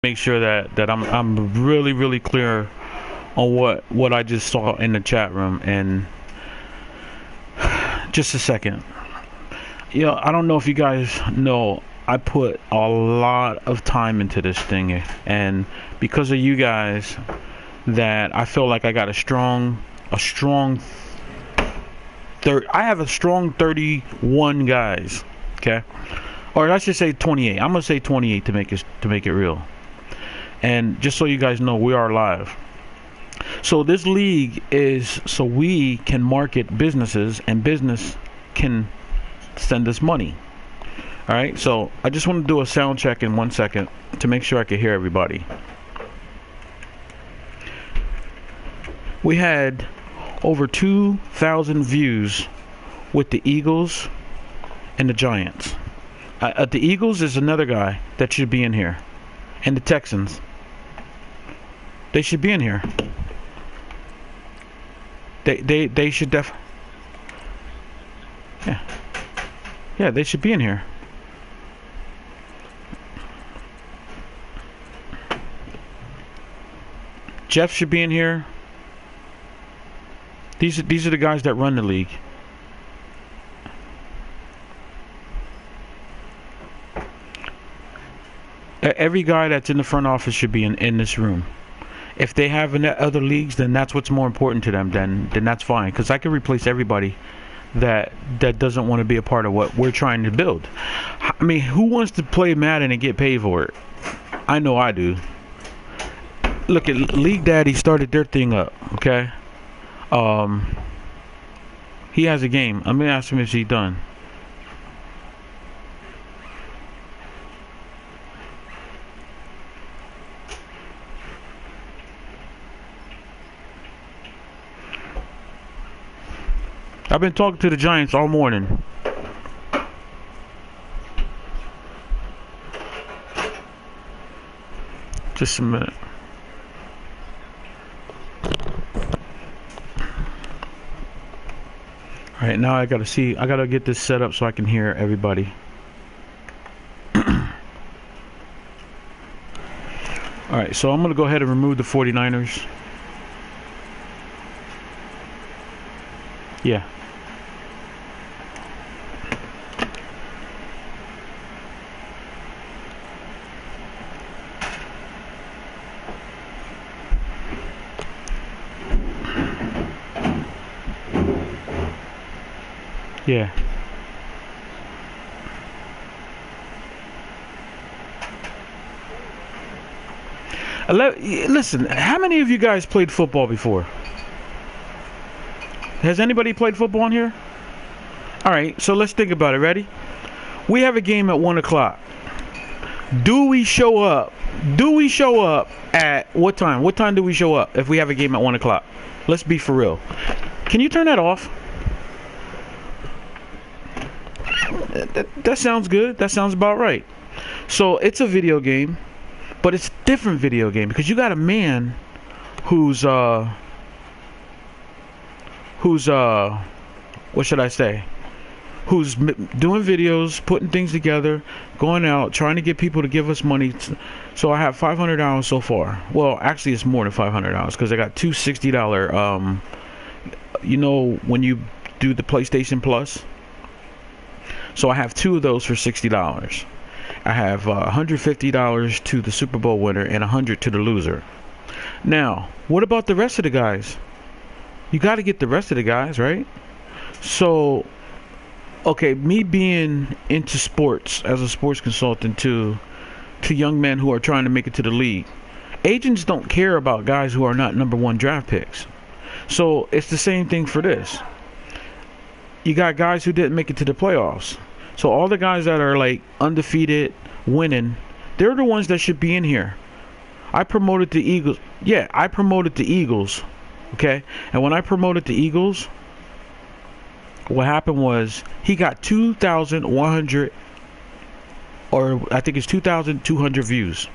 make sure that I'm really clear on what I just saw in the chat room. And just a second. I don't know if you guys know, I put a lot of time into this thing, and because of you guys, that I feel like I got a strong I have a strong 31 guys, okay? Or I should say 28. I'm gonna say 28 to make it real. And just so you guys know, we are live. So this league is so we can market businesses, and business can send us money. All right. So I just want to do a sound check in 1 second to make sure I can hear everybody. We had over 2,000 views with the Eagles and the Giants. The Eagles is another guy that should be in here, and the Texans. They should be in here. They should yeah, they should be in here. Jeff should be in here. These are the guys that run the league. Every guy that's in the front office should be in this room. If they have other leagues, then that's what's more important to them. Then that's fine, because I can replace everybody that doesn't want to be a part of what we're trying to build. I mean, who wants to play Madden and get paid for it? I know I do. Look at League Daddy started their thing up. Okay, he has a game. I'm gonna ask him if he's done. I've been talking to the Giants all morning. Just a minute. All right, now I gotta get this set up so I can hear everybody. All right, so I'm gonna go ahead and remove the 49ers. Yeah. Yeah. Listen, how many of you guys played football before? Has anybody played football in here? All right, so let's think about it. Ready? We have a game at 1 o'clock. Do we show up? Do we show up at what time? What time do we show up if we have a game at 1 o'clock? Let's be for real. Can you turn that off? That sounds good. That sounds about right. So it's a video game, but it's a different video game because you got a man who's what should I say? Who's doing videos, putting things together, going out, trying to get people to give us money. So I have $500 so far. Well, actually, it's more than $500 because I got two $60. You know when you do the PlayStation Plus. So I have two of those for $60. I have $150 to the Super Bowl winner and $100 to the loser. Now, what about the rest of the guys? You got to get the rest of the guys, right? So, okay, me being into sports as a sports consultant to young men who are trying to make it to the league, agents don't care about guys who are not #1 draft picks. So it's the same thing for this. You got guys who didn't make it to the playoffs. So all the guys that are like undefeated, winning, they're the ones that should be in here. I promoted the Eagles. Yeah, I promoted the Eagles. Okay? And when I promoted the Eagles, what happened was he got 2,100, or I think it's 2,200 views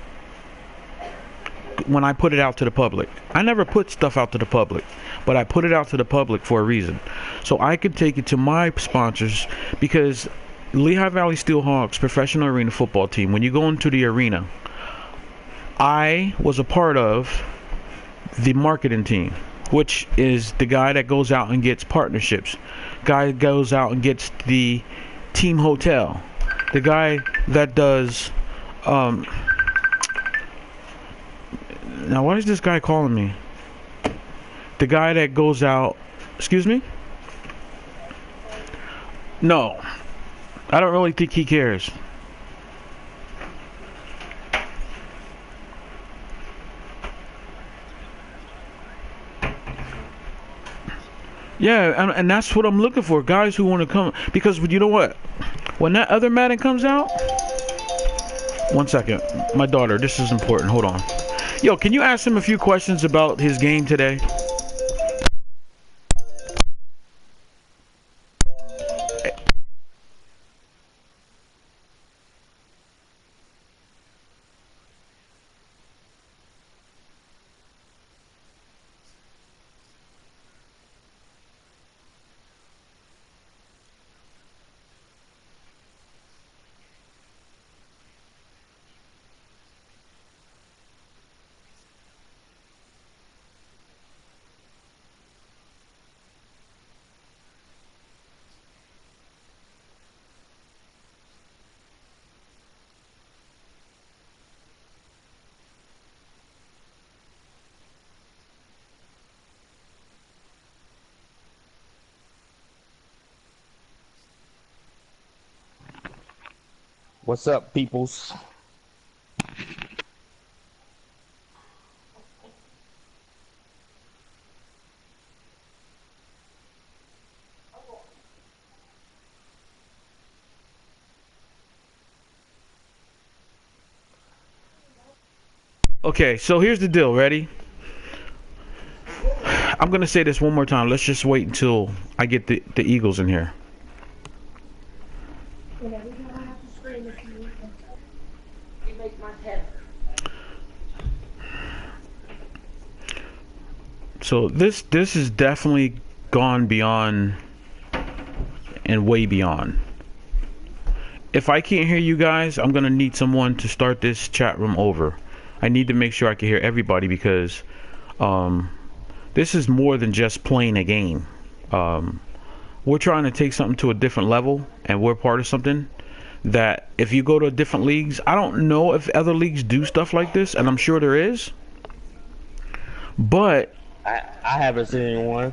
when I put it out to the public. I never put stuff out to the public, but I put it out to the public for a reason. So I could take it to my sponsors, because Lehigh Valley Steelhawks professional arena football team, when you go into the arena, I was a part of the marketing team, which is the guy that goes out and gets partnerships, guy goes out and gets the team hotel, the guy that does now what is this guy calling me? The guy that goes out, excuse me? No, I don't really think he cares. Yeah, and that's what I'm looking for. Guys who want to come. Because you know what? When that other Madden comes out. One second. My daughter, this is important. Hold on. Yo, can you ask him a few questions about his game today? What's up, peoples? Okay, so here's the deal. Ready? I'm going to say this one more time. Let's just wait until I get the Eagles in here. So this is definitely gone beyond and way beyond. If I can't hear you guys, I'm gonna need someone to start this chat room over. I need to make sure I can hear everybody because this is more than just playing a game. We're trying to take something to a different level, and we're part of something that if you go to different leagues, I don't know if other leagues do stuff like this, and I'm sure there is, but I haven't seen one.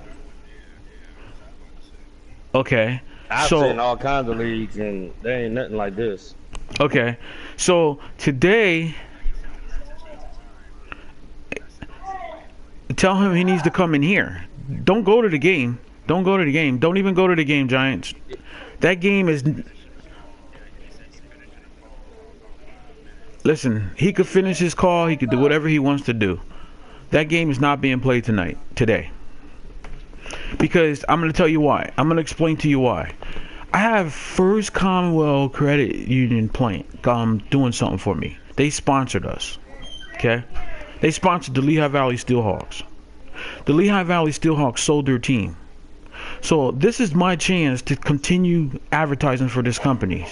Okay. I've seen all kinds of leagues, and there ain't nothing like this. Okay. So today, tell him he needs to come in here. Don't go to the game. Don't go to the game. Don't even go to the game, Giants. That game is... Listen, he could finish his call. He could do whatever he wants to do. That game is not being played today. Because I'm going to tell you why. I'm going to explain to you why. I have First Commonwealth Credit Union doing something for me. They sponsored us. Okay? They sponsored the Lehigh Valley Steelhawks. The Lehigh Valley Steelhawks sold their team. So this is my chance to continue advertising for this company.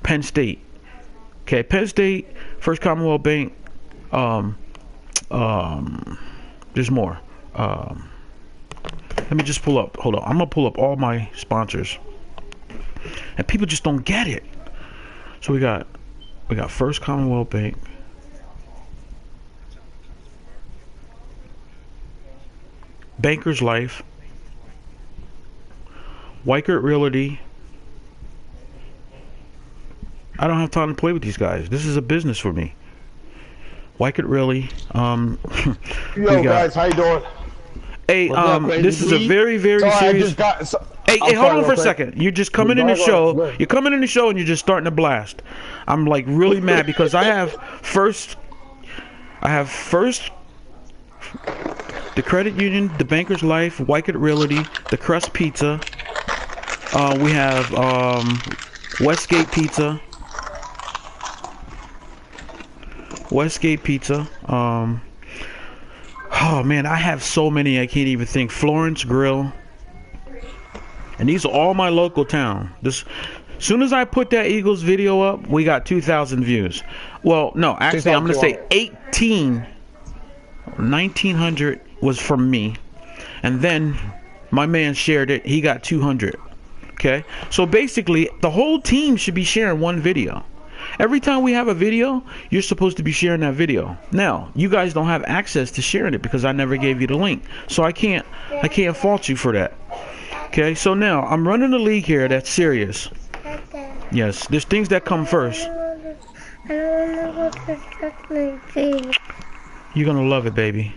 Penn State. Okay, Penn State, First Commonwealth Bank, there's more. Let me just pull up. Hold on. I'm going to pull up all my sponsors. And people just don't get it. So we got First Commonwealth Bank. Bankers Life. Weichert Realty. I don't have time to play with these guys. This is a business for me. Weichert Realty. Yo, guys, how you doing? Hey, this is a very, very serious. Hey, hold on for a second. You're just coming in the show. You're coming in the show and you're just starting to blast. I'm like really mad because I have first, the credit union, the Bankers Life, Weichert Realty, the Crust Pizza. We have Westgate Pizza. Oh man, I have so many I can't even think. Florence Grill. And these are all my local town. Soon as I put that Eagles video up, we got 2,000 views. Well, no, actually, I'm going to say 1,900 was from me. And then my man shared it. He got 200. Okay? So basically, the whole team should be sharing one video. Every time we have a video, you're supposed to be sharing that video. Now, you guys don't have access to sharing it because I never gave you the link. So I can't fault you for that. Okay? So now, I'm running a league here that's serious. Yes, there's things that come first. You're gonna love it, baby.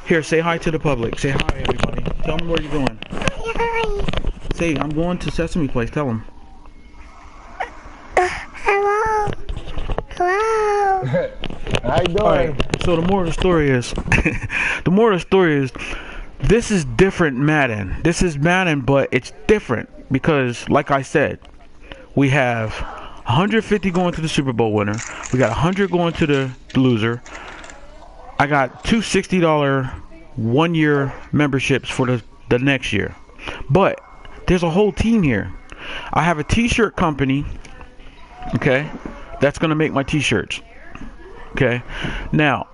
Here, say hi to the public. Say hi, everybody. Tell them where you're going. Hi. Say, I'm going to Sesame Place. Tell them. Hello. Hello. How you doing? All right. So the moral of the story is, this is different Madden. This is Madden, but it's different because, like I said, we have 150 going to the Super Bowl winner. We got 100 going to the loser. I got two $60 one-year memberships for the next year. But there's a whole team here. I have a t-shirt company, okay, that's going to make my t-shirts. Okay? Now,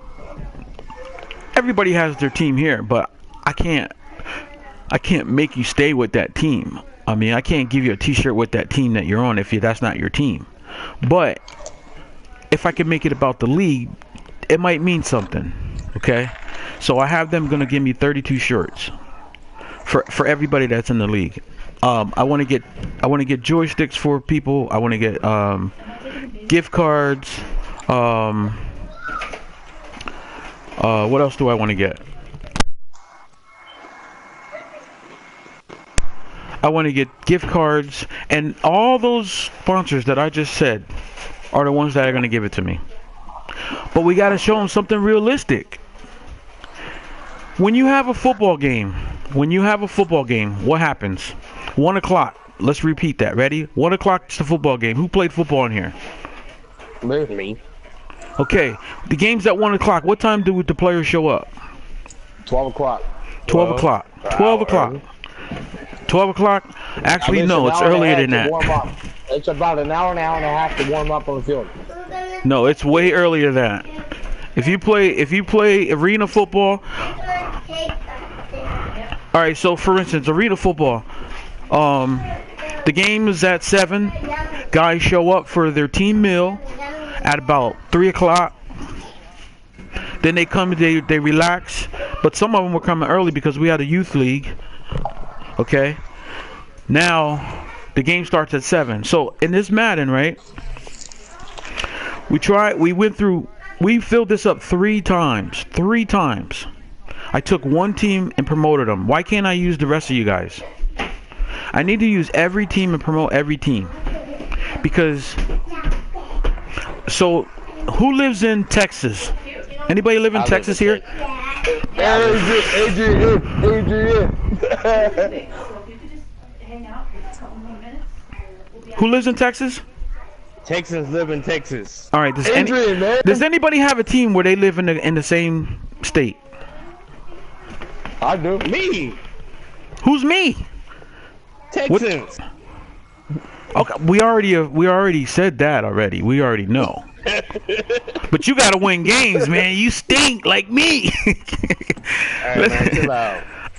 everybody has their team here, but I can't make you stay with that team. I mean, I can't give you a t-shirt with that team that you're on if that's not your team. But if I can make it about the league, it might mean something. Okay? So I have them going to give me 32 shirts for everybody that's in the league. I want to get joysticks for people. I want to get gift cards. What else do I want to get? I want to get gift cards, and all those sponsors that I just said are the ones that are going to give it to me. But we got to show them something realistic. When you have a football game, what happens? 1 o'clock. Let's repeat that. Ready? 1 o'clock is the football game. Who played football in here? Me. Okay. The game's at 1 o'clock. What time do the players show up? 12 o'clock. 12 o'clock. 12 o'clock. 12 o'clock? Actually, no, it's earlier than that. It's about an hour and a half to warm up on the field. No, it's way earlier than that. If you play arena football, all right. So, for instance, arena football, the game is at 7. Guys show up for their team meal at about 3 o'clock. Then they come, they relax. But some of them were coming early because we had a youth league. Okay. Now the game starts at 7. So in this Madden, right? We filled this up 3 times. 3 times. I took one team and promoted them. Why can't I use the rest of you guys? I need to use every team and promote every team. Because, so, who lives in Texas? Anybody live in Texas here? Adrian. Who lives in Texas? Texans live in Texas. All right. Does anybody have a team where they live in the same state? I do. Me. Who's me? Texans. Okay, we already said that already. We already know. But you gotta win games, man. You stink like me.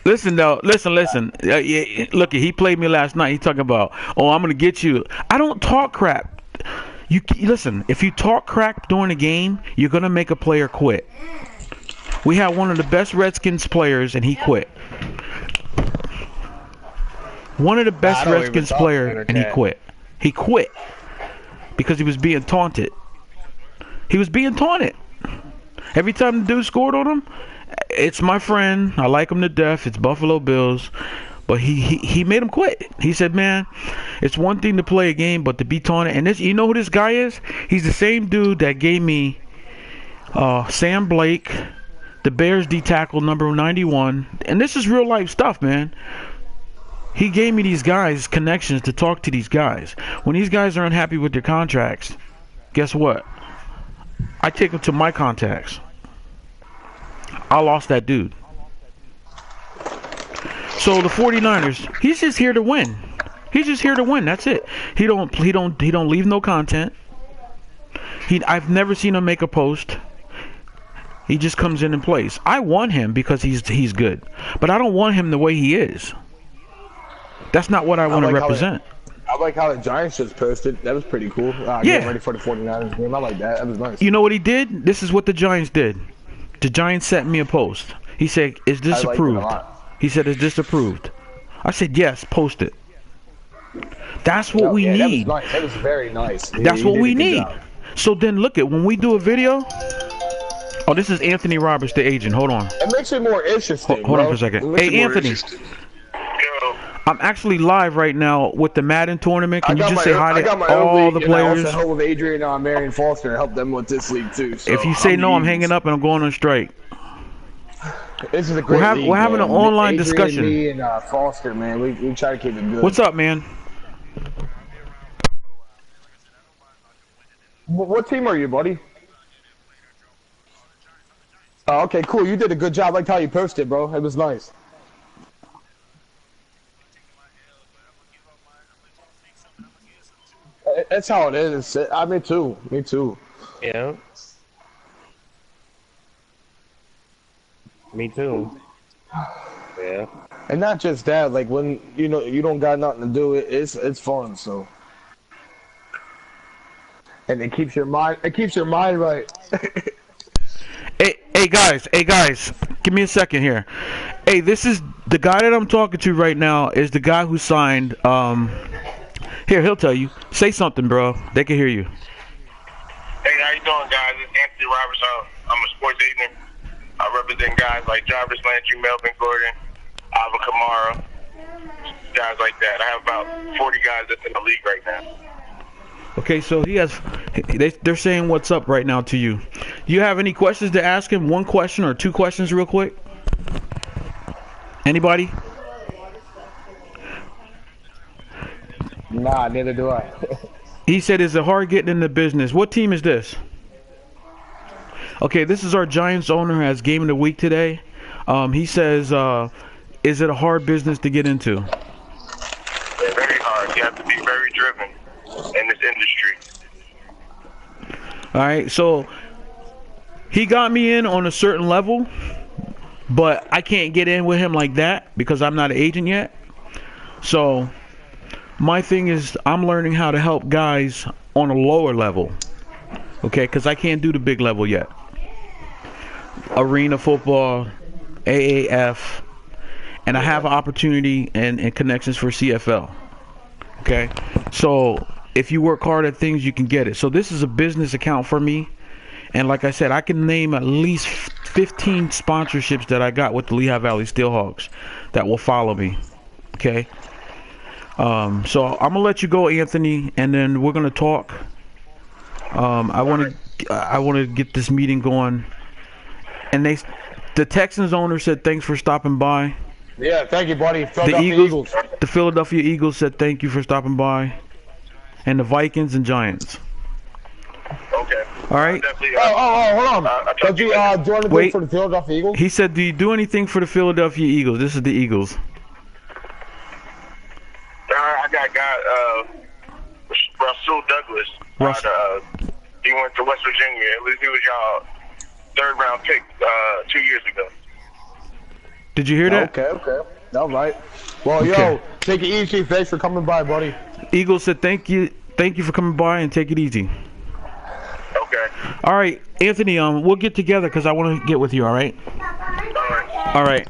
Listen. Look, he played me last night. He talking about, oh, I'm gonna get you. I don't talk crap. You listen. If you talk crap during the game, you're gonna make a player quit. We had one of the best Redskins players, and he quit. One of the best Redskins players, and he quit. He quit because he was being taunted. He was being taunted. Every time the dude scored on him, it's my friend. I like him to death. It's Buffalo Bills. But he made him quit. He said, man, it's one thing to play a game, but to be taunted. And this, you know who this guy is? He's the same dude that gave me Sam Blake, the Bears D tackle number 91. And this is real life stuff, man. He gave me these guys connections to talk to these guys. When these guys are unhappy with their contracts, guess what? I take them to my contacts. I lost that dude. So the 49ers, he's just here to win. He's just here to win. That's it. He don't leave no content. I've never seen him make a post. He just comes in and plays. I want him because he's good, but I don't want him the way he is. That's not what I want to represent. I like how the Giants just posted. That was pretty cool. Getting ready for the 49ers game. I like that. That was nice. You know what he did? This is what the Giants did. The Giants sent me a post. He said, "Is this approved?" He said, "Is this approved?" I said, "Yes, post it." That's what we need. That was nice. That was very nice. That's what we need. So then look at when we do a video. Oh, this is Anthony Roberts, the agent. Hold on. It makes it more interesting. Hold on for a second. Hey, Anthony. I'm actually live right now with the Madden tournament. Can you just say hi to all the players? I also help with Adrian and Marion Foster and help them with this league too. So if you say no, I'm hanging up and I'm going on strike. This is a great league, we're having an online Adrian, discussion. Me and Foster, man, we try to keep it good. What's up, man? What team are you, buddy? Oh, okay, cool. You did a good job. I liked how you posted, bro. It was nice. That's how it is. Me too. Me too. Yeah. Me too. Yeah. And not just that, like when you don't got nothing to do, it's fun. So. And it keeps your mind. It keeps your mind right. Hey guys, give me a second here. Hey, this is the guy that I'm talking to right now. Is the guy who signed. Here, he'll tell you. Say something, bro. They can hear you. Hey, how you doing, guys? It's Anthony Roberts. I'm a sports agent. I represent guys like Jarvis Landry, Melvin Gordon, Alvin Kamara, guys like that. I have about 40 guys that's in the league right now. Okay, so they're saying what's up right now to you. Do you have any questions to ask him? One question or two questions real quick? Anybody? Nah, neither do I. He said, "Is it hard getting into business?" What team is this? Okay, this is our Giants owner who has game of the week today. He says, "Is it a hard business to get into?" Yeah, very hard. You have to be very driven in this industry. All right, so he got me in on a certain level, but I can't get in with him like that because I'm not an agent yet. So my thing is I'm learning how to help guys on a lower level, okay, because I can't do the big level yet. Arena football, AAF, and I have an opportunity and connections for CFL, okay? So if you work hard at things, you can get it. So this is a business account for me, and like I said, I can name at least 15 sponsorships that I got with the Lehigh Valley Steelhawks that will follow me, okay? So I'm gonna let you go, Anthony, and then we're gonna talk. I want to get this meeting going, and the Texans owner said thanks for stopping by. Yeah, thank you, buddy. The Eagles, the Philadelphia Eagles said thank you for stopping by, and the Vikings and Giants. Okay. All right. Hold on. Did you do anything for the Philadelphia Eagles? He said, "Do you do anything for the Philadelphia Eagles?" This is the Eagles. I got a guy, Russell Douglas. He went to West Virginia. At least he was y'all third-round pick 2 years ago. Did you hear that? Okay. All right. Well, yo, take it easy. Thanks for coming by, buddy. Eagles said thank you for coming by and take it easy. Okay. All right, Anthony. We'll get together because I want to get with you. All right. All right.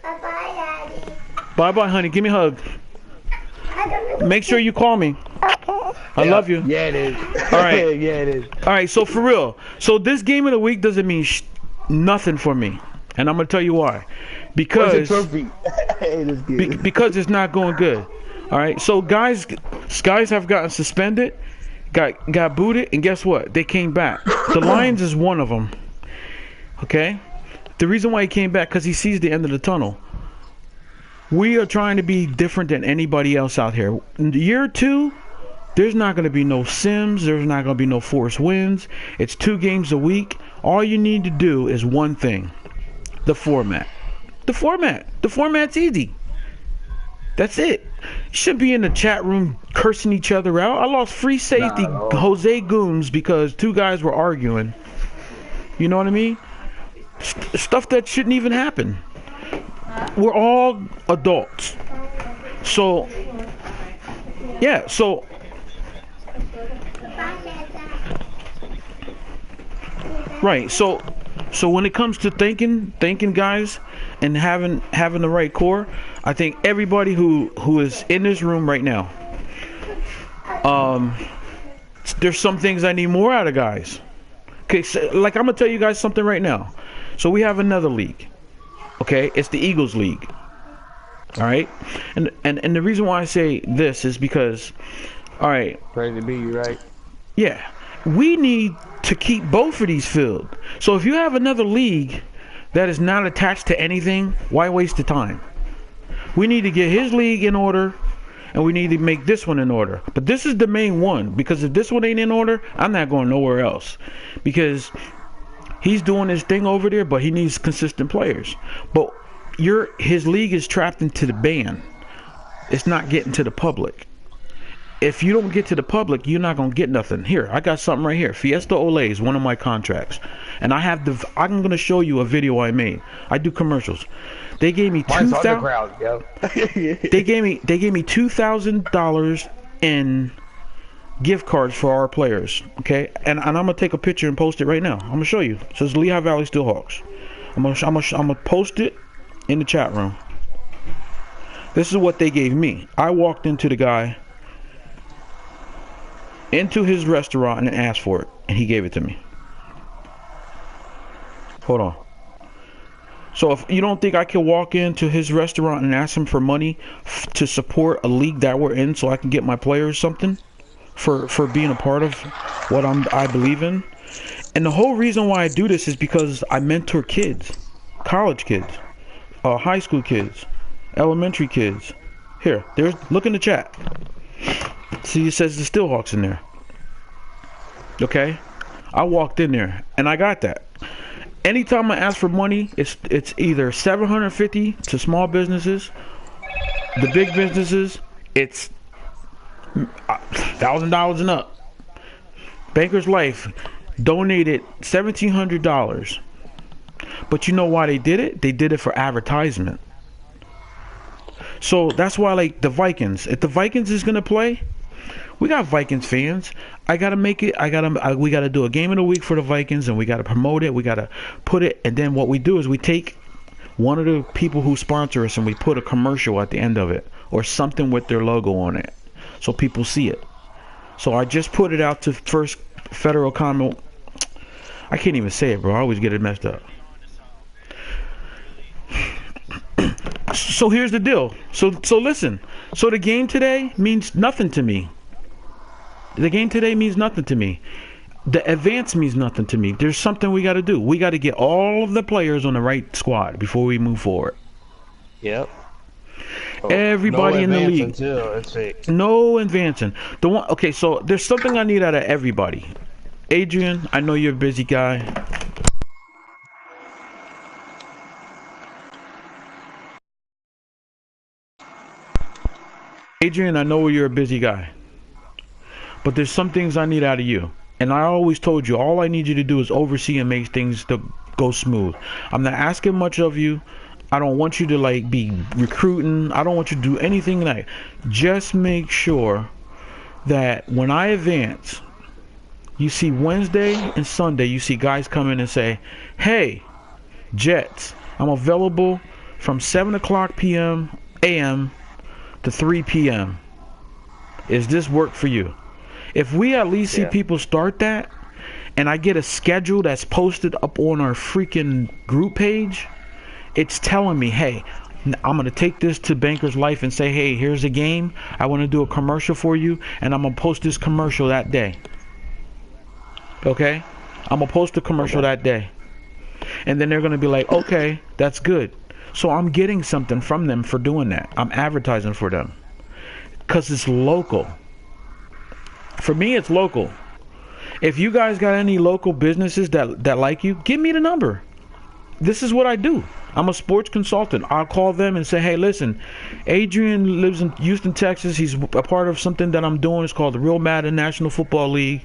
Bye-bye, Daddy. Bye, honey. Give me a hug. Make sure you call me. I love you. Yeah, it is. All right. Yeah, it is. All right. So for real. So this game of the week doesn't mean nothing for me, and I'm gonna tell you why. Because because it's not going good. All right. So guys have gotten suspended, got booted, and guess what? They came back. The Lions is one of them. Okay. The reason why he came back because he sees the end of the tunnel. We are trying to be different than anybody else out here. In year 2, there's not going to be no sims. There's not going to be no forced wins. It's 2 games a week. All you need to do is one thing. The format. The format's easy. That's it. You shouldn't be in the chat room cursing each other out. I lost free safety Jose Gooms because two guys were arguing. You know what I mean? Stuff that shouldn't even happen. We're all adults. So, yeah, so right. So when it comes to thinking guys, and having the right core, I think everybody who is in this room right now, there's some things I need more out of guys. Okay, so, like I'm gonna tell you guys something right now. So we have another league. Okay, it's the Eagles League. All right, and the reason why I say this is because, all right, Crazy B, you right? yeah, we need to keep both of these filled. So if you have another league that is not attached to anything, why waste the time? We need to get his league in order, and we need to make this one in order. But this is the main one, because if this one ain't in order, I'm not going nowhere else. Because he's doing his thing over there, but he needs consistent players. But his league is trapped into the ban. It's not getting to the public. If you don't get to the public, you're not going to get nothing. Here, I got something right here. Fiesta Olay is one of my contracts. And I'm going to show you a video I made. I do commercials. They gave me $2,000. They gave me $2,000 in gift cards for our players. Okay? And I'm going to take a picture and post it right now. I'm going to show you. It says Lehigh Valley Steelhawks. I'm going to post it in the chat room. This is what they gave me. I walked into the guy, into his restaurant, and asked for it, and he gave it to me. Hold on. So if you don't think I can walk into his restaurant and ask him for money to support a league that we're in, so I can get my players something for being a part of what I believe in, and the whole reason why I do this is because I mentor kids, college kids, high school kids, elementary kids. Here, look in the chat. See, it says the Steelhawks in there. Okay, I walked in there and I got that. Anytime I ask for money, it's either $750 to small businesses. The big businesses, it's $1,000 and up. Banker's Life donated $1,700. But you know why they did it? They did it for advertisement. So that's why, like the Vikings, if the Vikings is gonna play, we got Vikings fans. I gotta make it. We gotta do a game of the week for the Vikings, and we gotta promote it. We gotta put it, and then what we do is we take one of the people who sponsor us and we put a commercial at the end of it or something with their logo on it, so people see it. So I just put it out to First Federal Common. I can't even say it, bro. I always get it messed up. So here's the deal. So listen. So the game today means nothing to me. The game today means nothing to me. The advance means nothing to me. There's something we got to do. We got to get all of the players on the right squad before we move forward. Yep. Everybody in the league. No advancing. Okay, so there's something I need out of everybody. Adrian, I know you're a busy guy. Adrian, I know you're a busy guy. But there's some things I need out of you. And I always told you, all I need you to do is oversee and make things to go smooth. I'm not asking much of you. I don't want you to like be recruiting. I don't want you to do anything like. Just make sure that when I advance, you see Wednesday and Sunday, you see guys come in and say, hey, Jets, I'm available from 7 o'clock p.m. a.m. to 3 p.m. Is this work for you? If we at least see people start that, and I get a schedule that's posted up on our freaking group page, it's telling me, hey, I'm going to take this to Banker's Life and say, hey, here's a game. I want to do a commercial for you, and I'm going to post this commercial that day. Okay? I'm going to post the commercial that day. And then they're going to be like, okay, that's good. So I'm getting something from them for doing that. I'm advertising for them. Because it's local. For me, it's local. If you guys got any local businesses that like you, give me the number. This is what I do. I'm a sports consultant. I'll call them and say, hey, listen, Adrian lives in Houston, Texas. He's a part of something that I'm doing. It's called the Real Madden National Football League.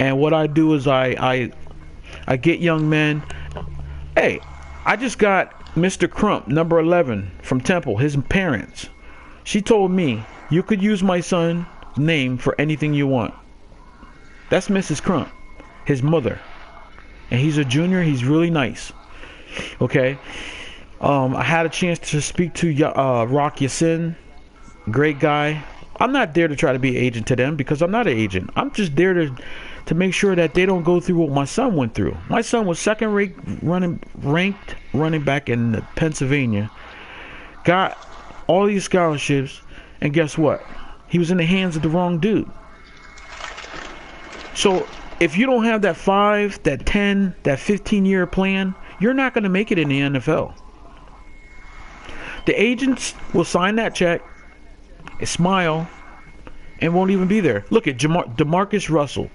And what I do is I get young men. Hey, I just got Mr. Crump, number 11, from Temple, his parents. She told me, you could use my son's name for anything you want. That's Mrs. Crump, his mother. And he's a junior. He's really nice. Okay. I had a chance to speak to Rock Yassin. Great guy. I'm not there to try to be an agent to them because I'm not an agent. I'm just there to make sure that they don't go through what my son went through. My son was second-ranked running back in Pennsylvania. Got all these scholarships, and guess what? He was in the hands of the wrong dude. So if you don't have that 5, that 10, that 15-year plan, you're not going to make it in the NFL. The agents will sign that check, smile, and won't even be there. Look at DeMarcus Russell.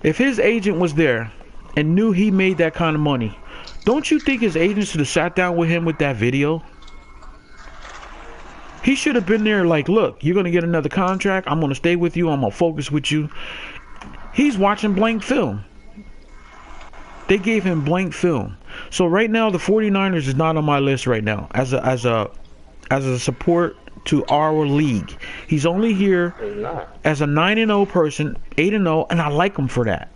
If his agent was there and knew he made that kind of money, don't you think his agent should have sat down with him with that video? He should have been there like, look, you're going to get another contract. I'm going to stay with you. I'm going to focus with you. He's watching blank film. They gave him blank film. So right now, the 49ers is not on my list right now as a support to our league. He's only here as a 9-0 person, 8-0, and I like him for that.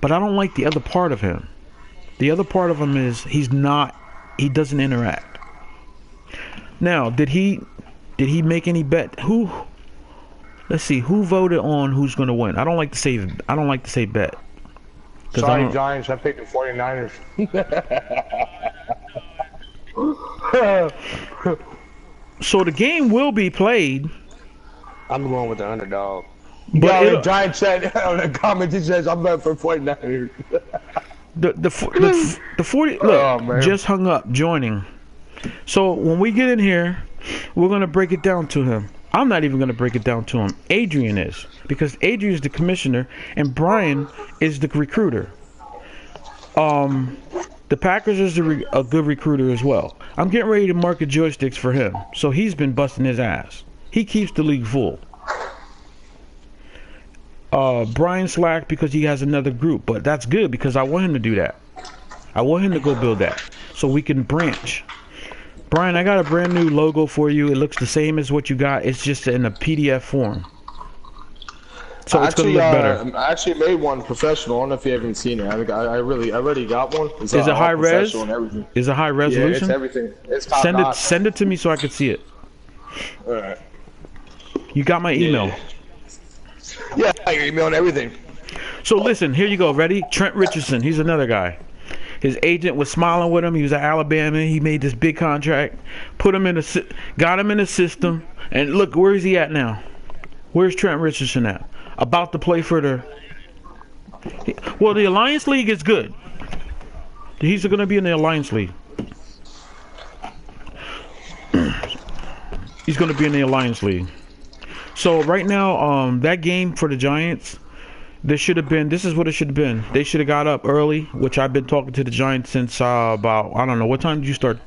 But I don't like the other part of him. The other part of him is he doesn't interact. Now, did he make any bet? Let's see, who voted on who's going to win? I don't like to say bet. Sorry, Giants. I picked the 49ers. So the game will be played. I'm going with the underdog. But the Giants said on the comments, he says, I'm voting for 49ers. The 40 look, just hung up joining. So when we get in here, we're going to break it down to him. I'm not even going to break it down to him. Adrian is, because Adrian is the commissioner and Brian is the recruiter. The Packers is a good recruiter as well. I'm getting ready to market joysticks for him, so he's been busting his ass. He keeps the league full. Brian slacked because he has another group, but that's good because I want him to do that. I want him to go build that so we can branch. Brian, I got a brand new logo for you. It looks the same as what you got. It's just in a PDF form. So it's going to look better. I actually made one professional. I don't know if you haven't seen it. I already got one. Is it high res? Is it high resolution? Yeah, it's everything. It's top notch. Send it to me so I can see it. All right. You got my email. Yeah, I got your email and everything. So listen, here you go. Ready? Trent Richardson. He's another guy. His agent was smiling with him. He was at Alabama. He made this big contract. Got him in the system. And look, where is he at now? Where's Trent Richardson at? About to play for the Alliance League is good. He's going to be in the Alliance League. He's going to be in the Alliance League. So right now, that game for the Giants, this is what it should have been. They should have got up early, which I've been talking to the Giants since about, I don't know, what time did you start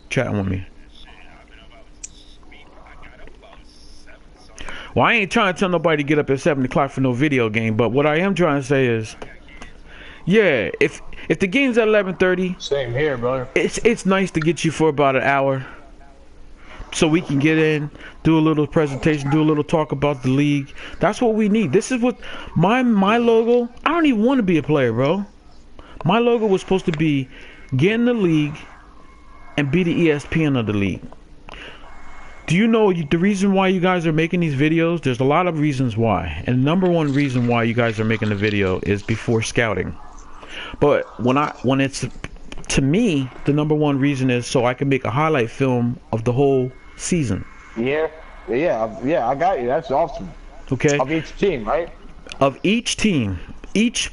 chatting with me? Well, I ain't trying to tell nobody to get up at 7 o'clock for no video game, but what I am trying to say is, yeah, if the game's at 11:30, same here, brother. It's nice to get you for about an hour, so we can get in, do a little presentation, do a little talk about the league. That's what we need. This is what my logo. I don't even want to be a player, bro. My logo was supposed to be get in the league and be the ESPN of the league. Do you know the reason why you guys are making these videos? There's a lot of reasons why. And number one reason why you guys are making the video is before scouting. But when it's to me, the number one reason is so I can make a highlight film of the whole season. Yeah, I got you. That's awesome. Okay. Of each team, right? Of each team. Each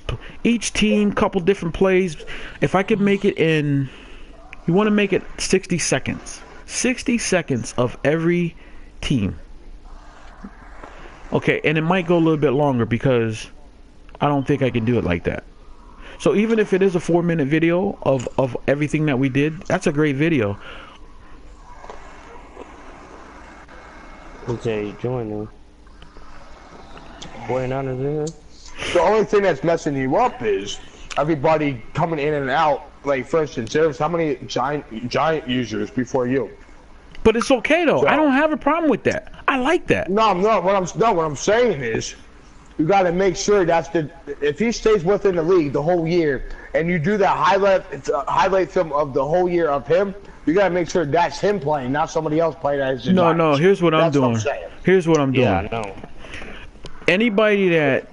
team, couple different plays. If I could make it in, you want to make it 60 seconds. 60 seconds of every team. Okay, and it might go a little bit longer because I don't think I can do it like that. So even if it is a 4-minute video of everything that we did, that's a great video. Okay, join them. 49ers in here? The only thing that's messing you up is everybody coming in and out. Like, for instance, there's how many giant users before you? But it's okay though. So, I don't have a problem with that. I like that. No, what I'm saying is, you got to make sure if he stays within the league the whole year, and you do that highlight film of the whole year of him, you got to make sure that's him playing, not somebody else playing as the Giants. No. Here's what I'm doing. Here's what I'm doing. Yeah, I know. Anybody that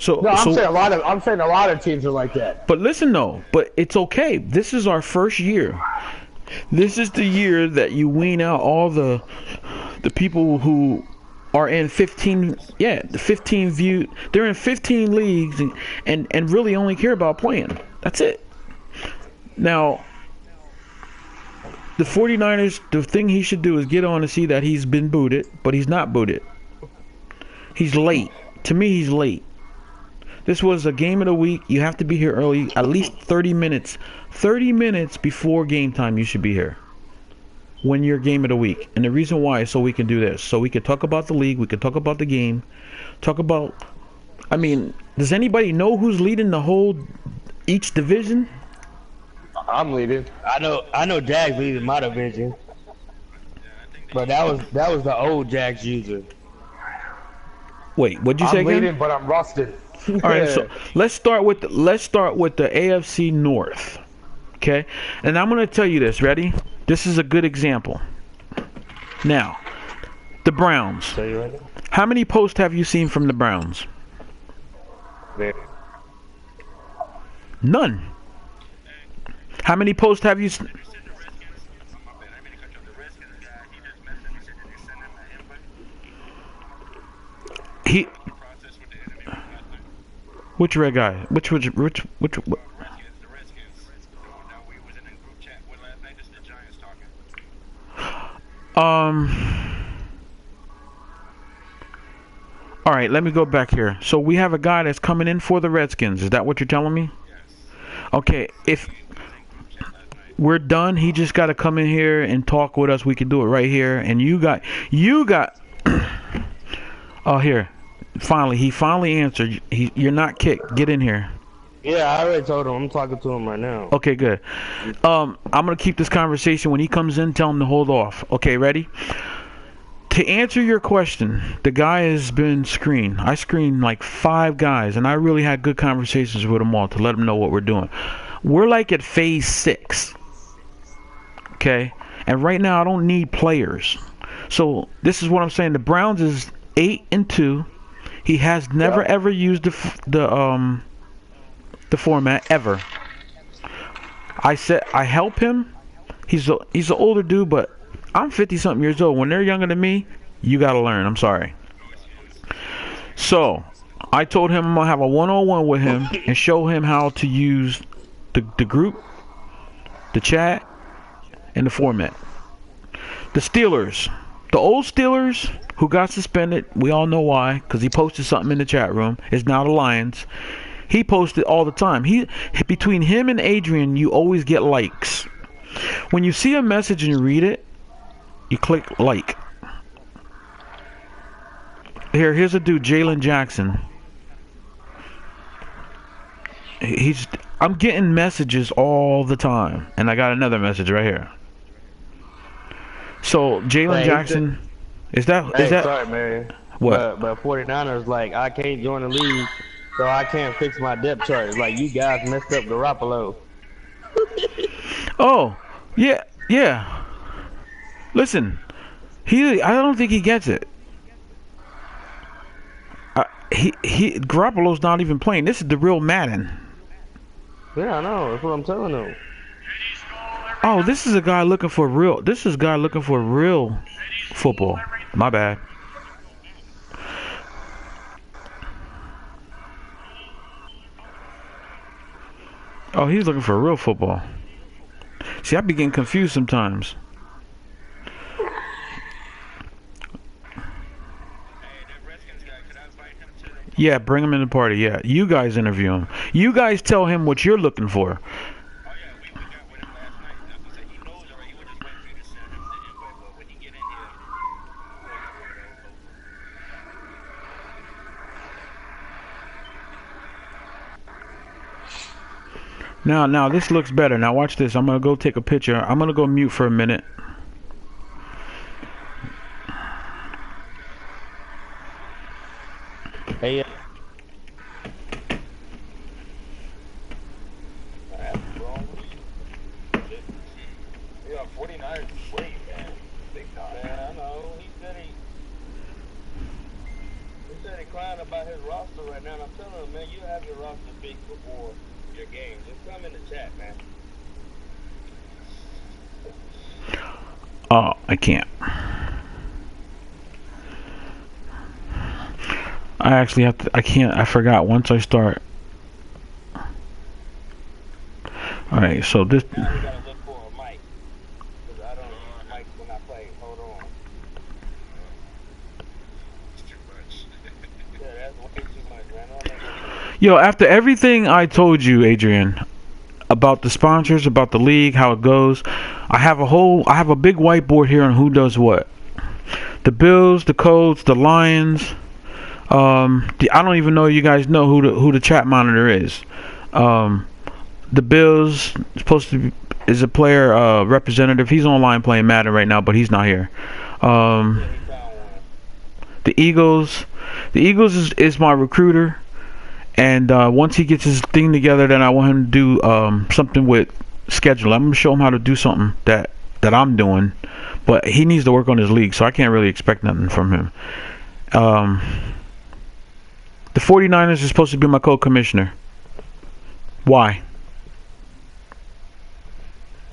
I'm saying a lot of teams are like that. But listen though, but it's okay. This is our first year. This is the year that you wean out all the people who are in 15 view. They're in 15 leagues and really only care about playing. That's it. Now, the 49ers, the thing he should do is get on and see that he's been booted, but he's not booted. He's late. To me, he's late. This was a game of the week. You have to be here early, at least 30 minutes. 30 minutes before game time, you should be here. When you're game of the week. And the reason why is so we can do this. So we can talk about the league. We can talk about the game. Talk about... I mean, does anybody know who's leading each division? I'm leading. I know Jags leading my division. But that was the old Jags user. Wait, what'd you say again? I'm leading, but I'm rusted. All right, so let's start with the AFC North, okay? And I'm gonna tell you this. Ready? This is a good example. Now, the Browns. So you ready? How many posts have you seen from the Browns? There. None. How many posts have you seen? Which red guy? Which all right, let me go back here. So we have a guy that's coming in for the Redskins. Is that what you're telling me? Okay, if we're done, he just got to come in here and talk with us. We can do it right here. And you got oh, here. He finally answered. You're not kicked. Get in here. Yeah, I already told him. I'm talking to him right now. Okay, good. I'm going to keep this conversation. When he comes in, tell him to hold off. Okay, ready? To answer your question, the guy has been screened. I screened like 5 guys, and I really had good conversations with them all to let them know what we're doing. We're like at phase 6. Okay? And right now, I don't need players. So this is what I'm saying. The Browns is 8-2. He has never ever used the format ever. I said I help him. He's an older dude, but I'm 50-something years old. When they're younger than me, you gotta learn. I'm sorry. So I told him I'm gonna have a one-on-one with him and show him how to use the group, the chat, and the format. The Steelers, the old Steelers who got suspended, we all know why, because he posted something in the chat room, is now the Lions. He posted all the time. Between him and Adrian, you always get likes. When you see a message and you read it, you click like. Here's a dude, Jalen Jackson. I'm getting messages all the time, and I got another message right here. So Jalen Jackson, is that? Sorry, man. What? But 49ers, like, I can't join the league, so I can't fix my depth chart. Like, you guys messed up Garoppolo. Oh, yeah. Listen, I don't think he gets it. Garoppolo's not even playing. This is the real Madden. Yeah, I know. That's what I'm telling them. Oh, this is a guy looking for real. This is a guy looking for real football. My bad. Oh, he's looking for real football. See, I be getting confused sometimes. Yeah, bring him in the party. Yeah, you guys interview him. You guys tell him what you're looking for. Now this looks better. Now watch this. I'm gonna go take a picture. I'm gonna go mute for a minute. Hey, Yeah, 49 is great, man. Big time. man, I know. He said he crying about his roster right now, and I'm telling him, man, you have your roster picked before your game. Just come in the chat, man. Oh, I can't. I actually have to. I can't. I forgot once I start. All right. So this. Now we gotta look for a mic, because I don't use mics when I play. Hold on. It's too much. Yeah, that's way too much, man. I don't make sense. Yo, after everything I told you, Adrian, about the sponsors, about the league, how it goes, I have a big whiteboard here on who does what. The Bills, the Colts, the Lions. I don't even know you guys know who the chat monitor is. The Bills is a player representative. He's online playing Madden right now, but he's not here. The Eagles is my recruiter, and once he gets his thing together, then I want him to do something with schedule. I'm gonna show him how to do something that I'm doing, but he needs to work on his league, so I can't really expect nothing from him. The 49ers is supposed to be my co-commissioner. Why?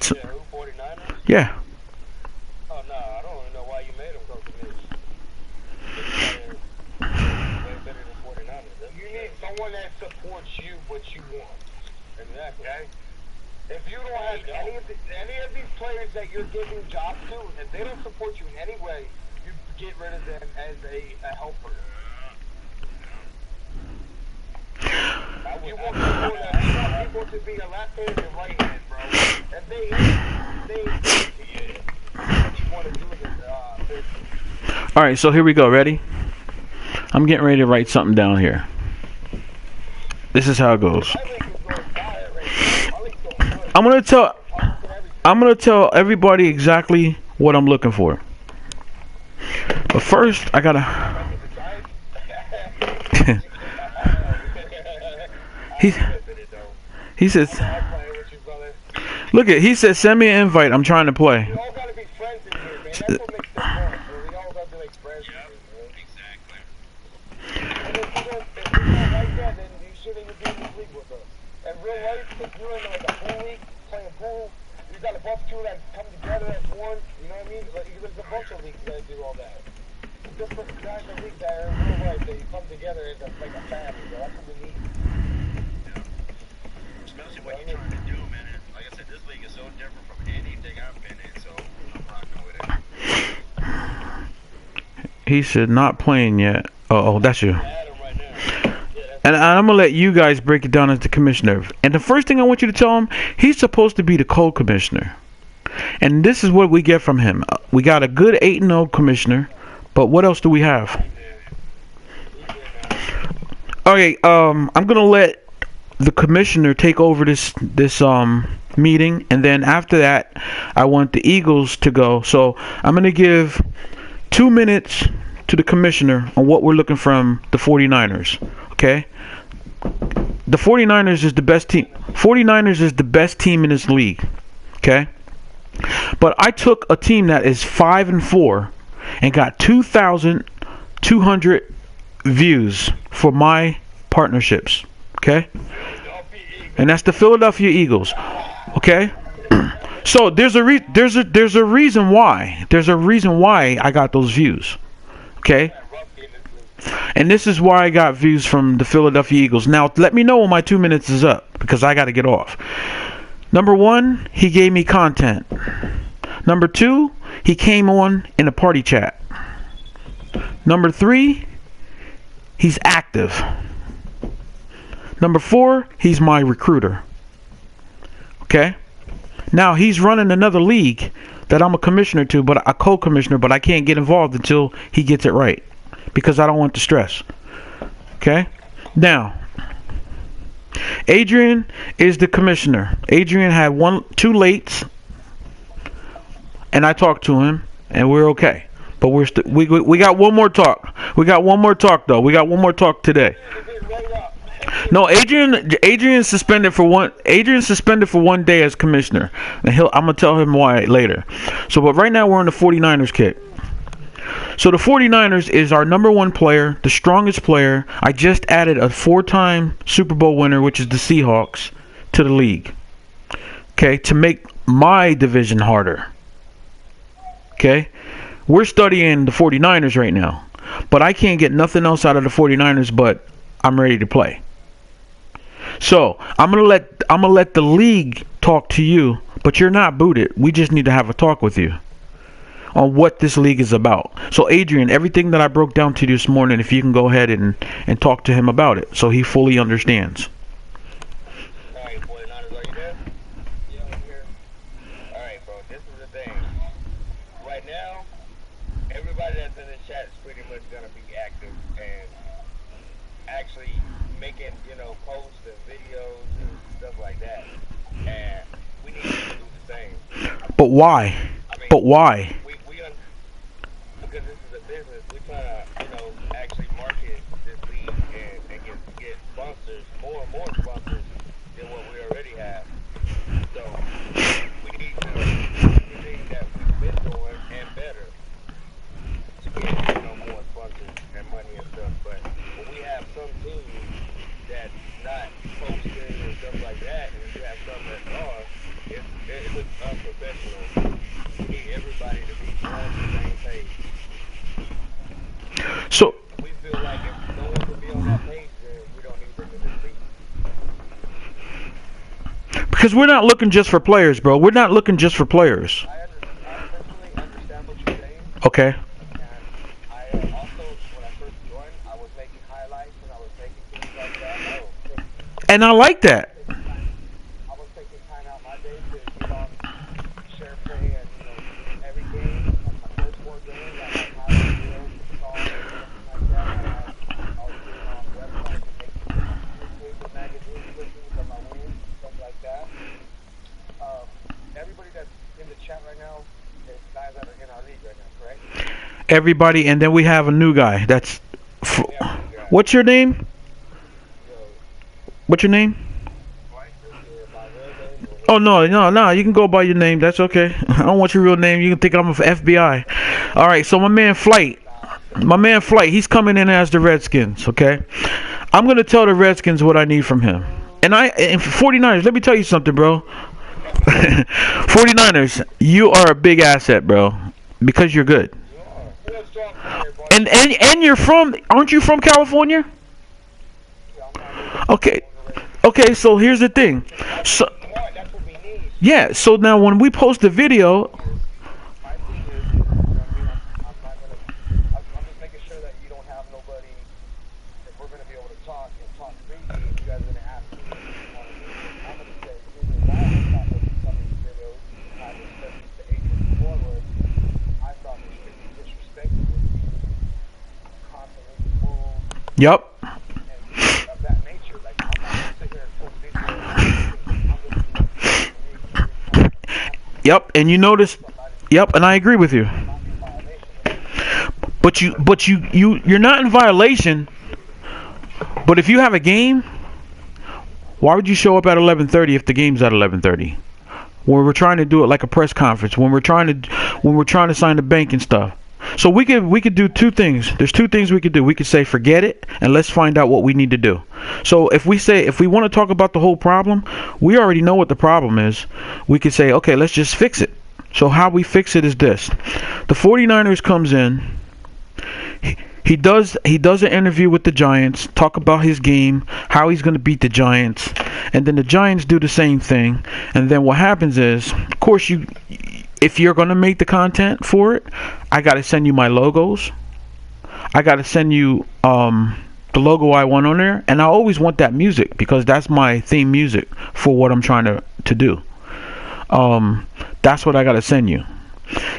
Yeah, who, 49ers? Yeah. Oh, no, I don't even know why you made him co-commissioner. Way better than 49ers. You need someone that supports you what you want. Exactly. Okay? If you don't have any of these players that you're giving jobs to, if they don't support you in any way, you get rid of them as a helper. You want people to be a left hand and right hand, bro. If they what you want to do with this. All right, so here we go. Ready? I'm getting ready to write something down here. This is how it goes. I'm gonna tell everybody exactly what I'm looking for. But first, I gotta. He says, look at. He said, send me an invite. I'm trying to play. We all gotta be friends in here, man. That's what makes it fun. We all gotta be like friends. Exactly. And if you don't like that, then you shouldn't even be in this league with us. In real life, if you're in like a pool league, playing pool, you got a bunch of people that come together as one, you know what I mean? Like, there's a bunch of leagues that do all that. It's just for the guys in the league that are in real life, that you come together as like a family, bro. That's what we need. Especially what you're trying to do, man. And like I said, this league is so different from anything I've been in, so I'm rocking with it. He said, not playing yet. Oh, that's you. And I'm going to let you guys break it down as the commissioner. And the first thing I want you to tell him, he's supposed to be the co-commissioner. And this is what we get from him. We got a good 8-0 commissioner, but what else do we have? Okay, I'm going to let the commissioner take over this meeting, and then after that, I want the Eagles to go. So I'm going to give 2 minutes to the commissioner on what we're looking from the 49ers. Okay? The 49ers is the best team. 49ers is the best team in this league. Okay? But I took a team that is 5-4 and got 2,200 views for my partnerships. Okay? And that's the Philadelphia Eagles. Okay? So there's a reason why. There's a reason why I got those views. Okay? And this is why I got views from the Philadelphia Eagles. Now, let me know when my 2 minutes is up, because I got to get off. Number 1, he gave me content. Number 2, he came on in a party chat. Number 3, he's active. Number 4, he's my recruiter. Okay? Now, he's running another league that I'm a commissioner to, but a co-commissioner, but I can't get involved until he gets it right, because I don't want the stress. Okay? Now, Adrian is the commissioner. Adrian had 2 lates, and I talked to him, and we're okay. But we got one more talk. We got one more talk though. We got one more talk today. No, Adrian's suspended for one. Adrian's suspended for 1 day as commissioner, and I'm gonna tell him why later. So, but right now we're on the 49ers kick. So the 49ers is our number 1 player, the strongest player. I just added a 4-time Super Bowl winner, which is the Seahawks, to the league. Okay, to make my division harder. Okay, we're studying the 49ers right now, but I can't get nothing else out of the 49ers, but I'm ready to play. So I'm gonna let the league talk to you, but you're not booted. We just need to have a talk with you on what this league is about. So Adrian, everything that I broke down to you this morning, if you can go ahead and talk to him about it so he fully understands. Alright, 49ers, are you there? Yeah, I'm here. Alright, bro, this is the thing. Right now, everybody that's in the chat is pretty much going to be active and actually making, posts and videos and stuff like that. And we need to do the same. But why? But why? Because this is a business. We're trying to, actually market this league and get sponsors, more and more sponsors than what we already have. So we need to do everything that we've been doing and better to get more sponsors and money and stuff. But when we have some teams that's not posting and stuff like that, and you have some that are, it looks unprofessional. We need everybody to be on the same page. So We feel like if no one can be on that page, then we don't need them in this league. because we're not looking just for players, bro. We're not looking just for players. I personally understand what you're saying. Okay. And I also, when I first joined, I was making highlights and I was making things like that. And I like that. I was taking time out my day to get on share play and every game. Like my first 4 games, I had highlight reels, songs, and stuff like that. I was getting on websites and making newspaper magazine clippings of my wins, stuff like that. Everybody that's in the chat right now is guys that are in our league right now, correct? Everybody, and then we have a new guy. What's your name? What's your name? Oh, no. You can go by your name. That's okay. I don't want your real name. You can think I'm a FBI. All right, so my man Flight, he's coming in as the Redskins, okay? I'm going to tell the Redskins what I need from him. And 49ers, let me tell you something, bro. 49ers, you are a big asset, bro, because you're good. And aren't you from California? Okay, so here's the thing. So yeah, so now when we post the video, I'm just making sure that you don't have nobody, that we're going to be able to talk freely, and you guys are going to ask me what you want to do. I'm going to say, the reason why I stopped making some of these videos, I just said this to Adrian before, was I thought it was pretty disrespectful with you, constantly rules, yep. and of that nature. Like, I'm not going to sit here and post videos, I'm going to Yep, and you notice. Yep, and I agree with you. But you're not in violation. But if you have a game, why would you show up at 11:30 if the game's at 11:30? When we're trying to do it like a press conference, when we're trying to sign the bank and stuff. So we could do 2 things. There's 2 things we could do. We could say forget it and let's find out what we need to do. So if we want to talk about the whole problem, we already know what the problem is. We could say, okay, let's just fix it. So how we fix it is this. The 49ers comes in. He does an interview with the Giants, talk about his game, how he's going to beat the Giants, and then the Giants do the same thing. And then what happens is, of course, if you're going to make the content for it, I got to send you my logos. I got to send you the logo I want on there, and I always want that music because that's my theme music for what I'm trying to do. That's what I got to send you.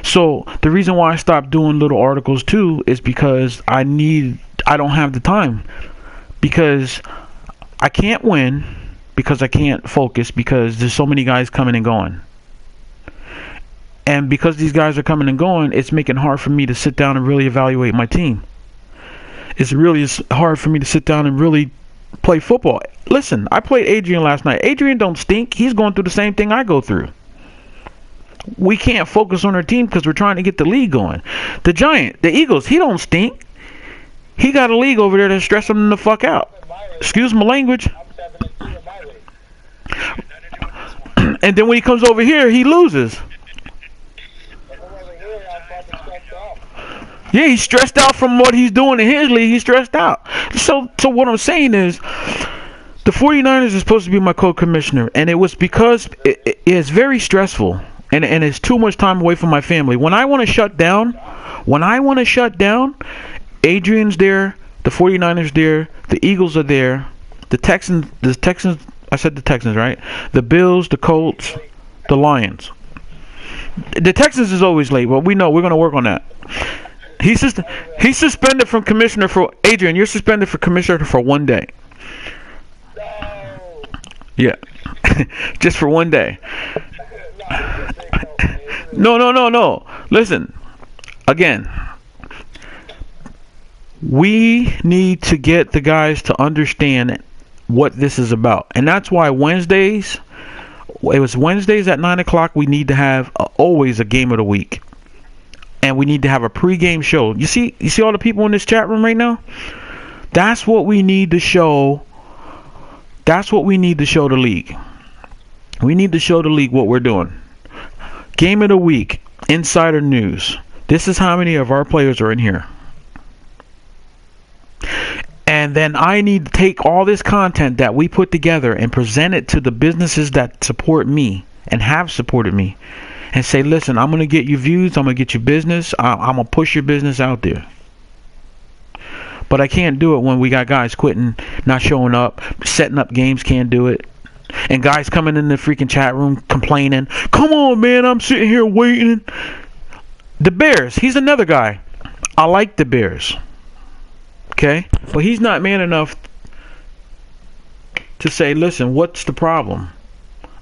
So the reason why I stopped doing little articles too is because I don't have the time, because I can't win because I can't focus because there's so many guys coming and going. And because these guys are coming and going, it's making it hard for me to sit down and really evaluate my team. It's really hard for me to sit down and really play football. Listen, I played Adrian last night. Adrian don't stink. He's going through the same thing I go through. We can't focus on our team because we're trying to get the league going. The Eagles, he don't stink. He got a league over there that's stressing him the fuck out. Excuse my language. And then when he comes over here, he loses. Yeah, he's stressed out from what he's doing in his league. He's stressed out. So what I'm saying is, the 49ers is supposed to be my co-commissioner, and it was because it's very stressful, and it's too much time away from my family. When I want to shut down, Adrian's there, the 49ers there, the Eagles are there, the Texans, I said the Texans, right? The Bills, the Colts, the Lions. The Texans is always late, but we know we're going to work on that. He's suspended from commissioner for Adrian. You're suspended for commissioner for 1 day. Yeah, just for 1 day. No. Listen, again, we need to get the guys to understand what this is about, and that's why Wednesdays. It was Wednesdays at 9 o'clock. We need to have always a game of the week. And we need to have a pregame show. You see all the people in this chat room right now? That's what we need to show. That's what we need to show the league. We need to show the league what we're doing. Game of the week, insider news. This is how many of our players are in here. And then I need to take all this content that we put together and present it to the businesses that support me and have supported me. And say, listen, I'm going to get you views. I'm going to get you business. I'm going to push your business out there. But I can't do it when we got guys quitting, not showing up, setting up games, can't do it. And guys coming in the freaking chat room complaining, come on, man, I'm sitting here waiting. The Bears, he's another guy. I like the Bears. Okay? But he's not man enough to say, listen, what's the problem?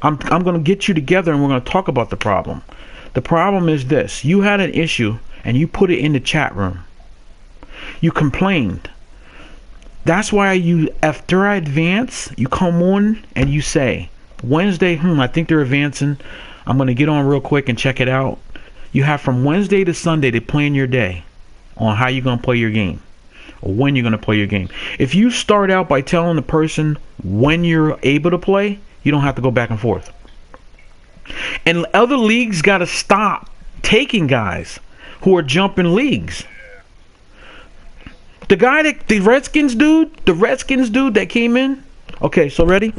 I'm going to get you together and we're going to talk about the problem. The problem is this. You had an issue and you put it in the chat room. You complained. That's why after I advance, you come on and you say, Wednesday, I think they're advancing. I'm going to get on real quick and check it out. You have from Wednesday to Sunday to plan your day on how you're going to play your game or when you're going to play your game. If you start out by telling the person when you're able to play, you don't have to go back and forth. And other leagues got to stop taking guys who are jumping leagues. The Redskins dude that came in. Okay, so ready?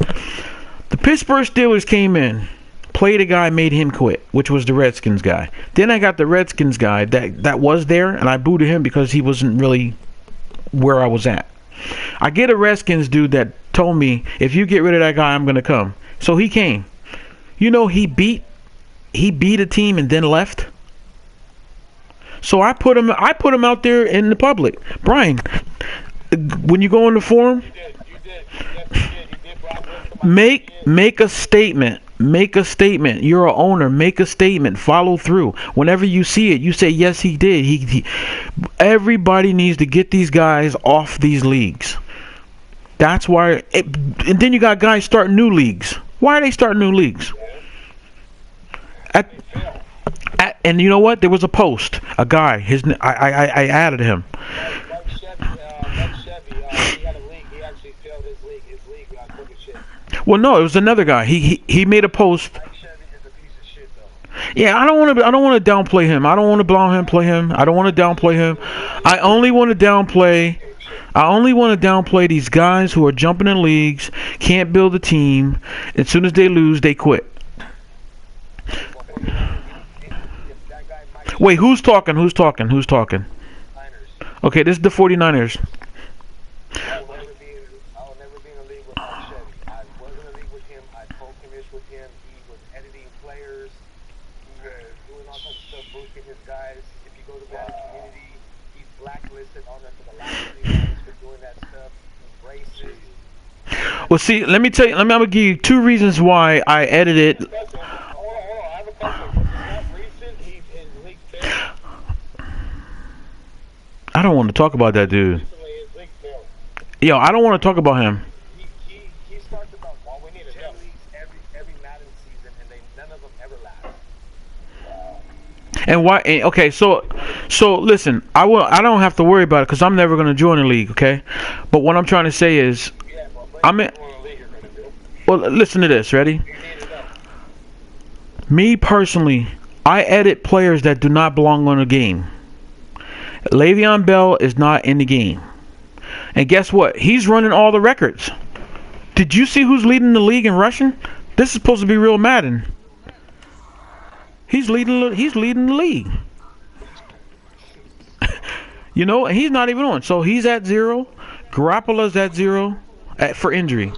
The Pittsburgh Steelers came in, played a guy, made him quit, which was the Redskins guy. Then I got the Redskins guy that was there, and I booted him because he wasn't really where I was at. I get a Redskins dude that told me, if you get rid of that guy, I'm going to come. So he came. You know, he beat a team and then left. So I put him out there in the public. Brian, when you go in the forum, make a statement. Make a statement. You're an owner. Make a statement. Follow through. Whenever you see it, you say, yes, he did. Everybody needs to get these guys off these leagues. That's why. And then you got guys starting new leagues. Why are they starting new leagues? And you know what? There was a post. A guy. I added him. Well, no, it was another guy. He made a post. Yeah, I don't want to downplay him. I don't want to downplay him. I only want to downplay these guys who are jumping in leagues, can't build a team. As soon as they lose, they quit. Wait, who's talking? Okay, this is the 49ers. Well, see, let me tell you. I'm gonna give you 2 reasons why I edited. Hold on. I have a question. Not recent. He's in league film. I don't want to talk about that dude. Recently, his league film. Yo, I don't want to talk about him. He starts about we need to 10 leagues every Madden season, and none of them ever last. And why? Okay, so listen. I don't have to worry about it because I'm never gonna join the league. Okay, but what I'm trying to say is, Yeah, bro. I'm in. Well, listen to this. Ready? Me personally, I edit players that do not belong on the game. Le'Veon Bell is not in the game. And guess what? He's running all the records. Did you see who's leading the league in rushing? This is supposed to be real Madden. He's leading the league. You know, and he's not even on. So he's at 0. Garoppolo's at 0 for injury.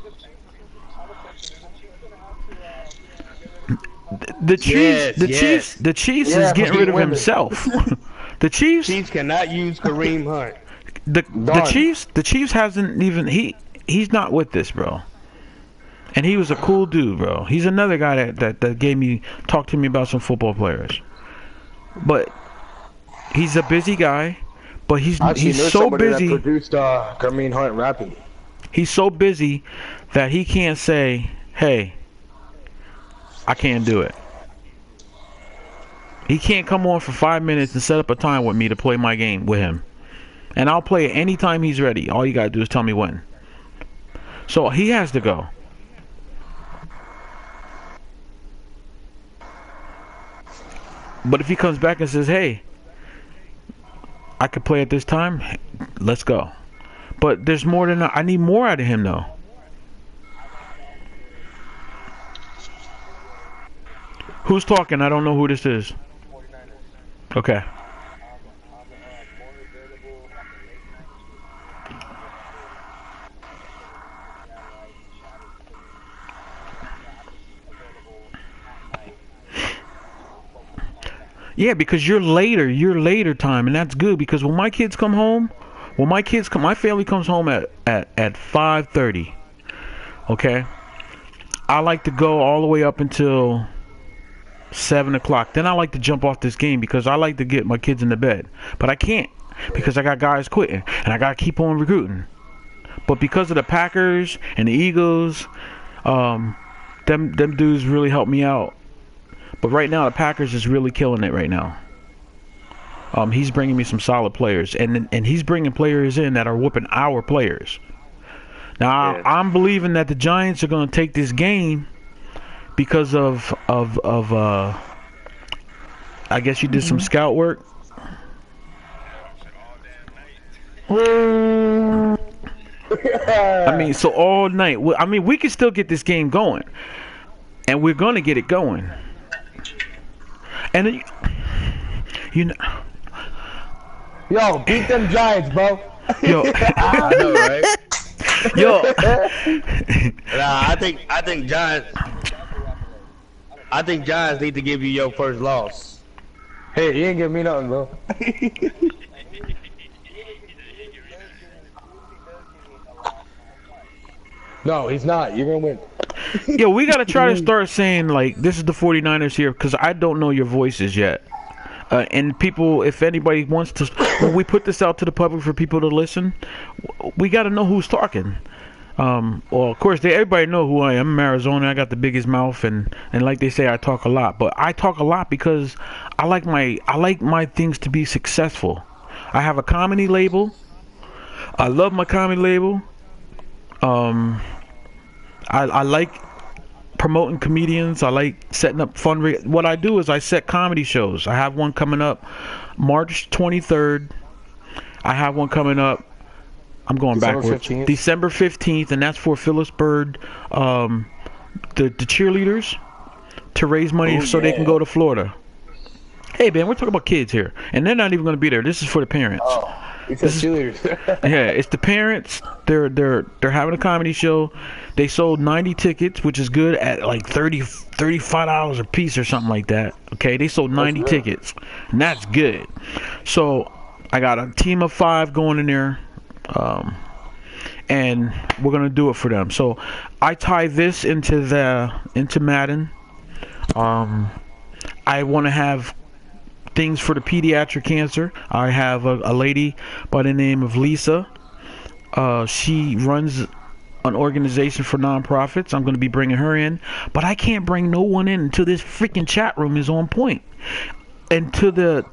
The Chiefs is getting rid of himself. The Chiefs cannot use Kareem Hunt. The Chiefs hasn't even he's not with this, bro. And he was a cool dude, bro. He's another guy that talked to me about some football players. But he's a busy guy, but he's so busy. That produced Kareem Hunt rapping. He's so busy that he can't say, "Hey, I can't do it." He can't come on for 5 minutes and set up a time with me to play my game with him. And I'll play it anytime he's ready. All you gotta do is tell me when. So he has to go. But if he comes back and says, "Hey, I could play at this time," let's go. But there's more than I need more out of him though. Who's talking? I don't know who this is. Okay. Yeah, because you're later time, and that's good because when my kids come home, my family comes home at 5:30. Okay, I like to go all the way up until 7 o'clock. Then I like to jump off this game because I like to get my kids into bed, but I can't because I got guys quitting, and I gotta keep on recruiting. But because of the Packers and the Eagles, them dudes really helped me out. But right now, the Packers is really killing it right now. He's bringing me some solid players, and he's bringing players in that are whooping our players. Now, I'm believing that the Giants are going to take this game because of I guess you did some scout work. I mean, so all night. I mean, we can still get this game going, and we're going to get it going. And then, you know, yo, beat them Giants, bro. Yo, I know, right? Yo, nah, I think Giants need to give you your first loss. Hey, you ain't give me nothing, bro. No, he's not. You're gonna win. Yo, we gotta try to start saying like this is the 49ers here because I don't know your voices yet. And people, if anybody wants to, when we put this out to the public for people to listen, we gotta know who's talking. Well, of course, everybody know who I am. I'm Arizona. I got the biggest mouth, and like they say, I talk a lot. But I talk a lot because I like my things to be successful. I have a comedy label. I love my comedy label. I like promoting comedians. I like setting up fundraisers. What I do is I set comedy shows. I have one coming up March 23rd. I have one coming up. I'm going backwards. December 15th, and that's for Phillipsburg, the cheerleaders, to raise money so they can go to Florida. Hey, man, we're talking about kids here, and they're not even going to be there. This is for the parents. This is cheerleaders. Yeah, it's the parents. They're having a comedy show. They sold 90 tickets, which is good, at like $35 a piece or something like that. Okay, they sold 90 tickets, and that's good. So I got a team of 5 going in there. and we're gonna do it for them. So I tie this into Madden. I want to have things for the pediatric cancer. I have a lady by the name of Lisa. She runs an organization for nonprofits. I'm going to be bringing her in, but I can't bring no one in until this freaking chat room is on point, and to the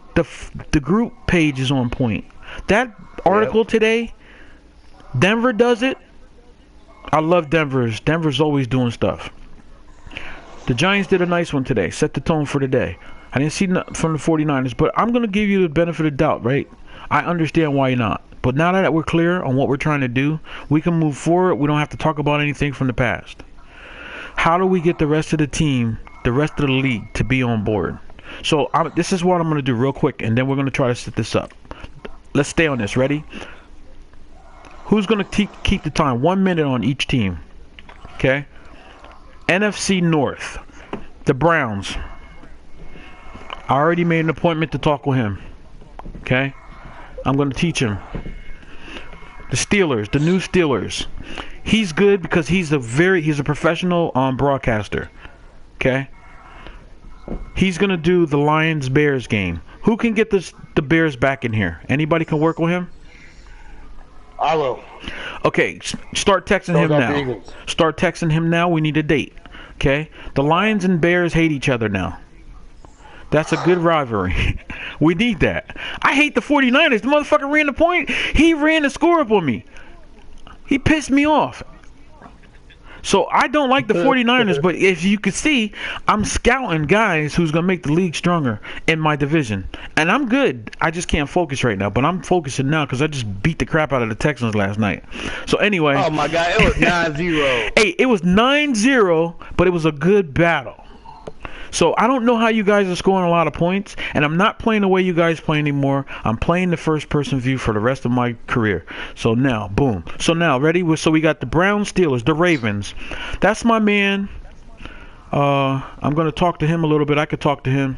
group page is on point. That article today, Denver does it. I love Denver's always doing stuff. The Giants did a nice one today. Set the tone for the day. I didn't see nothing from the 49ers, but I'm going to give you the benefit of the doubt, right? I understand why you're not. But now that we're clear on what we're trying to do, we can move forward. We don't have to talk about anything from the past. How do we get the rest of the team, the rest of the league, to be on board? So this is what I'm going to do real quick, and then we're going to try to set this up. Let's stay on this. Ready? Who's going to keep the time? 1 minute on each team. Okay? NFC North. The Browns. I already made an appointment to talk with him. Okay? I'm going to teach him. The Steelers, the new Steelers. He's good because he's a professional broadcaster. Okay? He's going to do the Lions-Bears game. Who can get the Bears back in here? Anybody can work with him? I will. Okay, start texting him now. Start texting him now. We need a date. Okay? The Lions and Bears hate each other now. That's a good rivalry. We need that. I hate the 49ers. The motherfucker ran the point. He ran the score up on me. He pissed me off. So I don't like the 49ers, but if you could see, I'm scouting guys who's going to make the league stronger in my division. And I'm good. I just can't focus right now, but I'm focusing now because I just beat the crap out of the Texans last night. So anyway. Oh, my God. It was 9-0. Hey, it was 9-0, but it was a good battle. So I don't know how you guys are scoring a lot of points, and I'm not playing the way you guys play anymore. I'm playing the first-person view for the rest of my career. So now, boom. So now, ready? So we got the Browns, Steelers, the Ravens. That's my man. I'm going to talk to him a little bit. I could talk to him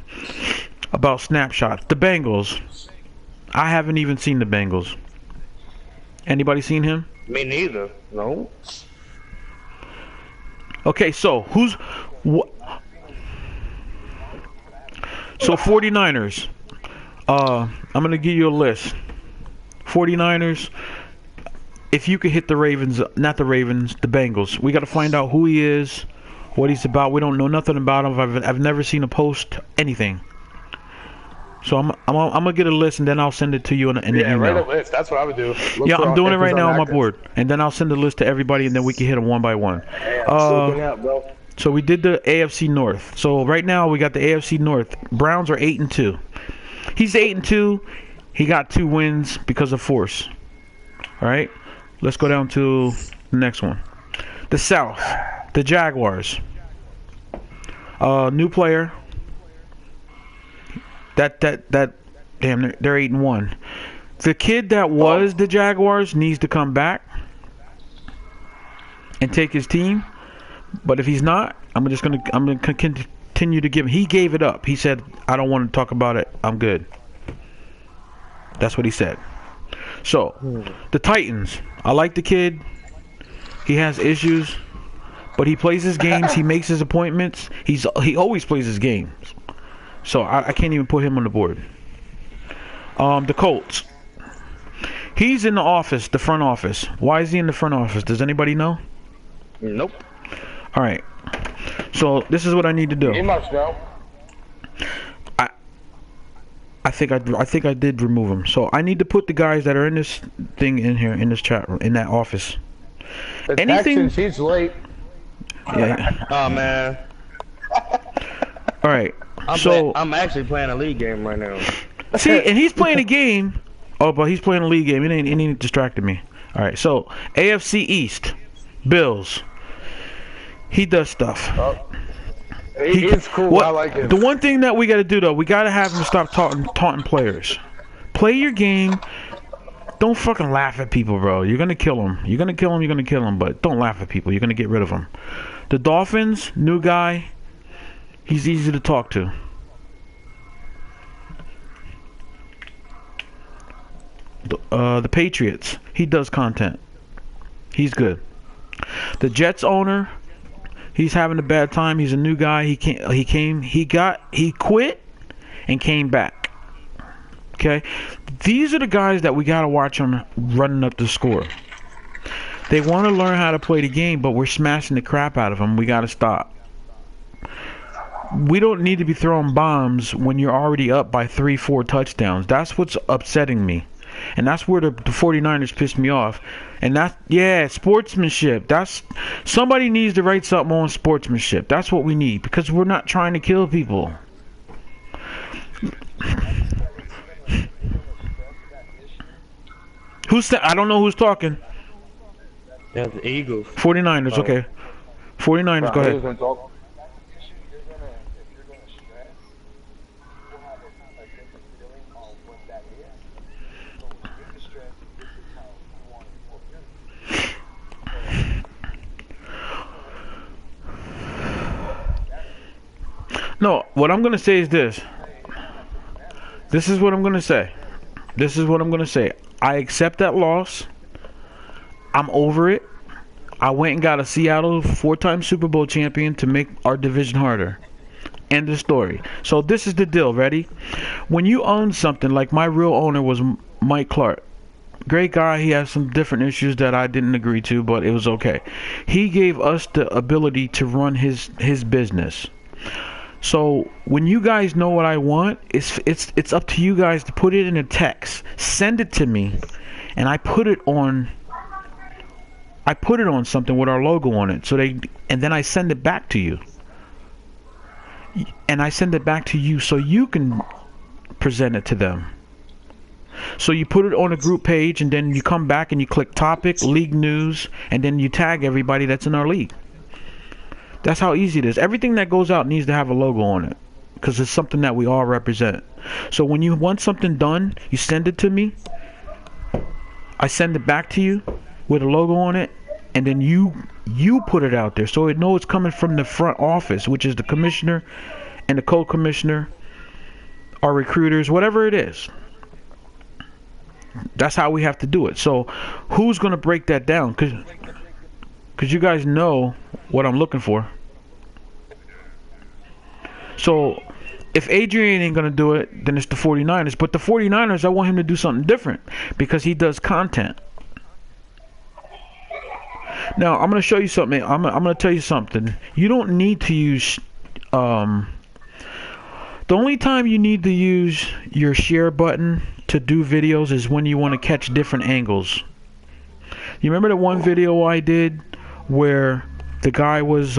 about snapshots. The Bengals. I haven't even seen the Bengals. Anybody seen him? Me neither. No. Okay, so So 49ers, I'm going to give you a list. 49ers, if you could hit the Ravens, not the Ravens, the Bengals. We got to find out who he is, what he's about. We don't know nothing about him. I've never seen a post, anything. So I'm going to get a list, and then I'll send it to you in an email. Yeah, write a list. That's what I would do. I'm doing it right now on my board. And then I'll send the list to everybody, and then we can hit them one by one. Yeah, I'm looking out, bro. So we did the AFC North. So right now we got the AFC North. Browns are 8-2. He's 8-2. He got 2 wins because of force. All right. Let's go down to the next one. The South. The Jaguars. New player. Damn, they're 8-1. The kid that was the Jaguars needs to come back and take his team. But if he's not, I'm gonna continue to give him. He gave it up. He said, "I don't want to talk about it. I'm good." That's what he said. So, the Titans. I like the kid. He has issues, but he plays his games. He makes his appointments. He always plays his games. So I can't even put him on the board. The Colts. He's in the office, the front office. Why is he in the front office? Does anybody know? Nope. All right. So this is what I need to do. You must know. I think I did remove him. So I need to put the guys that are in this thing in here in this chat room in that office. The Anything? Texans, he's late. Yeah. Oh man. All right. I'm actually playing a league game right now. See, and he's playing a game. Oh, but he's playing a league game. It ain't distracted me. All right. So AFC East, Bills. He does stuff. He's cool. What, I like him. The one thing that we got to do, though, we got to have him stop taunting players. Play your game. Don't fucking laugh at people, bro. You're going to kill them. You're going to kill them, but don't laugh at people. You're going to get rid of them. The Dolphins, new guy. He's easy to talk to. The Patriots. He does content. He's good. The Jets owner, he's having a bad time. He's a new guy. He quit and came back. Okay? These are the guys that we got to watch on running up the score. They want to learn how to play the game, but we're smashing the crap out of them. We got to stop. We don't need to be throwing bombs when you're already up by 3-4 touchdowns. That's what's upsetting me. And that's where the 49ers pissed me off. And sportsmanship. Somebody needs to write something on sportsmanship. That's what we need, because we're not trying to kill people. I don't know who's talking. Yeah, the Eagles. 49ers, okay. 49ers, go ahead. No, what I'm going to say is this. This is what I'm going to say. I accept that loss. I'm over it. I went and got a Seattle 4-time Super Bowl champion to make our division harder. End of story. So this is the deal. Ready? When you own something, like my real owner was Mike Clark. Great guy. He has some different issues that I didn't agree to, but it was okay. He gave us the ability to run his business. So when you guys know what I want, it's up to you guys to put it in a text, send it to me, and I put it on something with our logo on it. And then I send it back to you. And I send it back to you so you can present it to them. So you put it on a group page, and then you come back and you click topic, league news, and then you tag everybody that's in our league. That's how easy it is. Everything that goes out needs to have a logo on it, because it's something that we all represent. So when you want something done, you send it to me. I send it back to you with a logo on it, and then you put it out there so it knows it's coming from the front office, which is the commissioner and the co-commissioner, our recruiters, whatever it is. That's how we have to do it. So who's going to break that down? Because you guys know what I'm looking for. So if Adrian ain't going to do it, then it's the 49ers. But the 49ers, I want him to do something different, because he does content. Now, I'm going to show you something. I'm going to tell you something. You don't need to use... the only time you need to use your share button to do videos is when you want to catch different angles. You remember the one video I did where the guy was...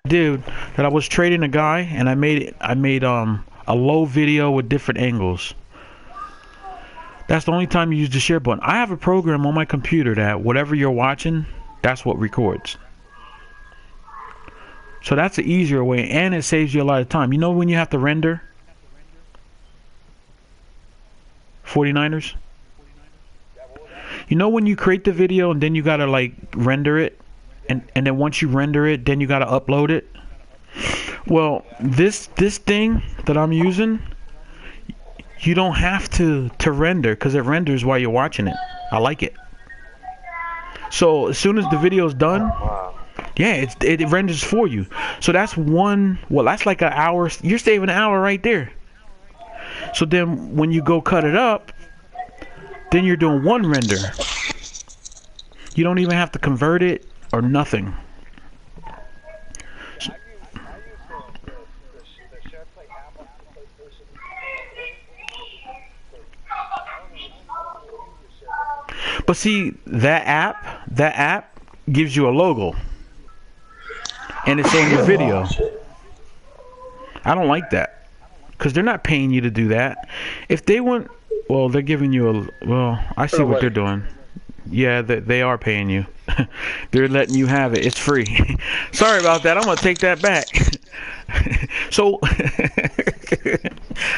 Dude, that I was trading a guy, and I made a low video with different angles. That's the only time you use the share button. I have a program on my computer that whatever you're watching, that's what records. So that's the easier way, and it saves you a lot of time. You know when you have to render? 49ers? You know when you create the video and then you gotta like render it, and then once you render it, then you gotta upload it? Well, this thing that I'm using, you don't have to render, because it renders while you're watching it. I like it. So as soon as the video's done, yeah, it renders for you. So that's that's like an hour. You're saving an hour right there. So then when you go cut it up, then you're doing one render. You don't even have to convert it or nothing. But see, that app gives you a logo, and it's on your video. I don't like that, because they're not paying you to do that. If they want, well, they're giving you I see what they're doing. Yeah, they are paying you. They're letting you have it. It's free. Sorry about that. I'm gonna take that back. So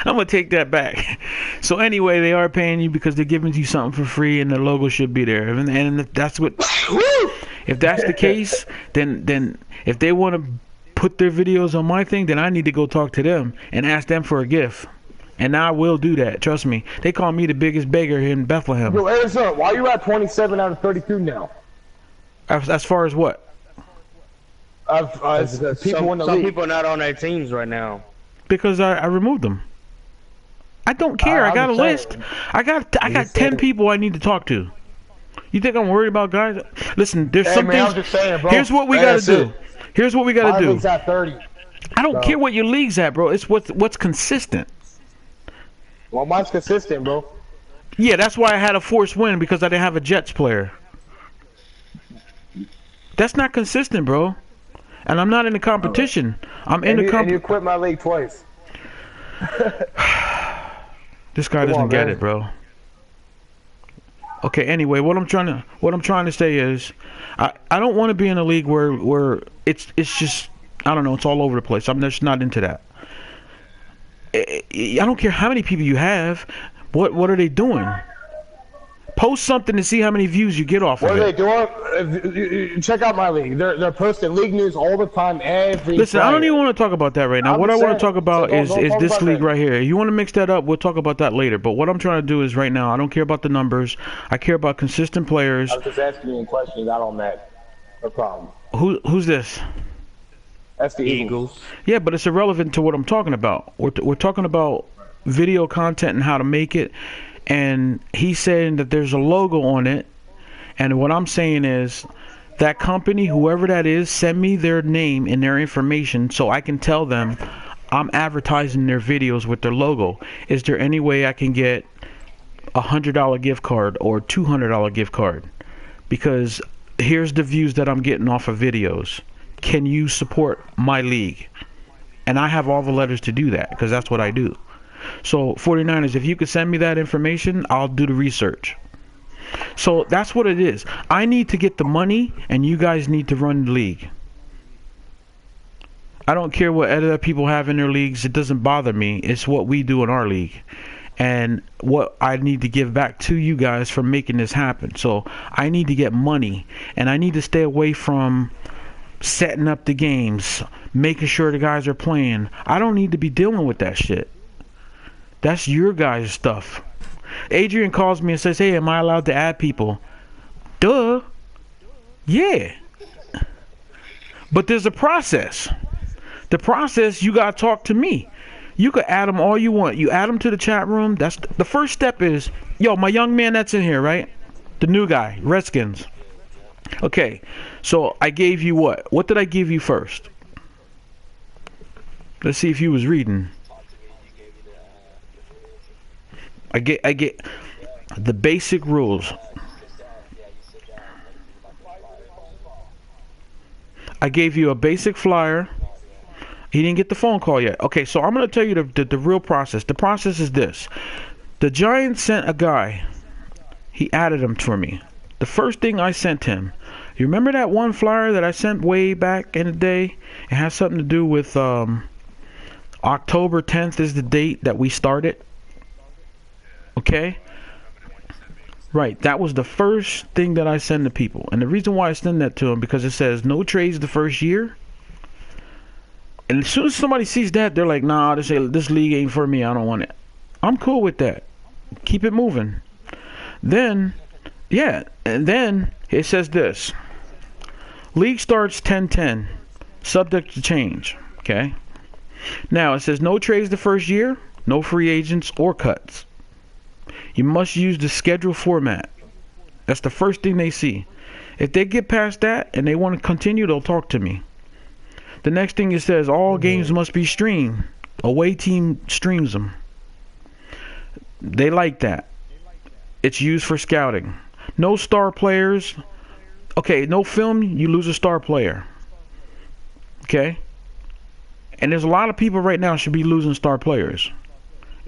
I'm gonna take that back. So anyway, they are paying you because they're giving you something for free, and the logo should be there. And if that's what, if that's the case, then if they want to put their videos on my thing, then I need to go talk to them and ask them for a gift. And I will do that. Trust me. They call me the biggest beggar in Bethlehem. Yo, Arizona, why you at 27 out of 32 now? As far as what? Of people in the Some league. people are not on their teams right now. Because I removed them. I don't care. I got a I'm list. saying. I got 10 saying. people I need to talk to. You think I'm worried about guys? Listen, there's Hey, some man, I'm things. just saying, bro. Here's what we Hey, gotta that's do. it. Here's what we gotta My do. league's at 30. I don't So- care what your league's at, bro. It's what's consistent. Well, mine's consistent, bro. Yeah, that's why I had a forced win because I didn't have a Jets player. That's not consistent, bro. And I'm not in the competition. I'm in And the you competition. quit my league twice. This guy Come doesn't on, get man. it, bro. Okay, anyway, what I'm trying to say is I don't want to be in a league where it's just, I don't know, it's all over the place. I'm just not into that. I don't care how many people you have. What are they doing? Post something to see how many views you get off What of are they it. doing? Check out my league. They're posting league news all the time. Listen, I don't even want to talk about that right now. I'm What I just want to saying. talk about So is don't talk this about league that. right here. You want to mix that up? We'll talk about that later. But what I'm trying to do is right now, I don't care about the numbers. I care about consistent players. I was just asking you questions out on that. No problem. Who's this? That's the Eagles. Eagles. Yeah, but it's irrelevant to what I'm talking about. We're talking about video content and how to make it. And he's saying that there's a logo on it. And what I'm saying is that company, whoever that is, send me their name and their information so I can tell them I'm advertising their videos with their logo. Is there any way I can get a $100 gift card or $200 gift card? Because here's the views that I'm getting off of videos. Can you support my league? And I have all the letters to do that because that's what I do. So 49ers, if you could send me that information, I'll do the research. So that's what it is. I need to get the money and you guys need to run the league. I don't care what other people have in their leagues. It doesn't bother me. It's what we do in our league. And what I need to give back to you guys for making this happen. So I need to get money. And I need to stay away from setting up the games, making sure the guys are playing. I don't need to be dealing with that shit. That's your guys' stuff. Adrian calls me and says, hey, am I allowed to add people? Duh. Yeah. But there's a process. The process, you got to talk to me. You could add them all you want. You add them to the chat room. That's the first step is, yo, my young man that's in here, right? The new guy, Redskins. Okay, so I gave you what? What did I give you first? Let's see if you was reading. I get the basic rules. I gave you a basic flyer. He didn't get the phone call yet. Okay, so I'm going to tell you the real process. The process is this. The Giants sent a guy. He added him for me. The first thing I sent him. You remember that one flyer that I sent way back in the day? It has something to do with October 10th is the date that we started. Okay? Right, that was the first thing that I send to people. And the reason why I send that to them, because it says no trades the first year. And as soon as somebody sees that, they're like, nah, this league ain't for me. I don't want it. I'm cool with that. Keep it moving. Then, yeah, and then it says this. League starts 10-10, subject to change. Okay? Now, it says no trades the first year, no free agents or cuts. You must use the schedule format. That's the first thing they see. If they get past that and they want to continue, they'll talk to me. The next thing it says, all games must be streamed. Away team streams them. They like that. It's used for scouting. No star players. Okay, no film, you lose a star player. Okay? And there's a lot of people right now should be losing star players.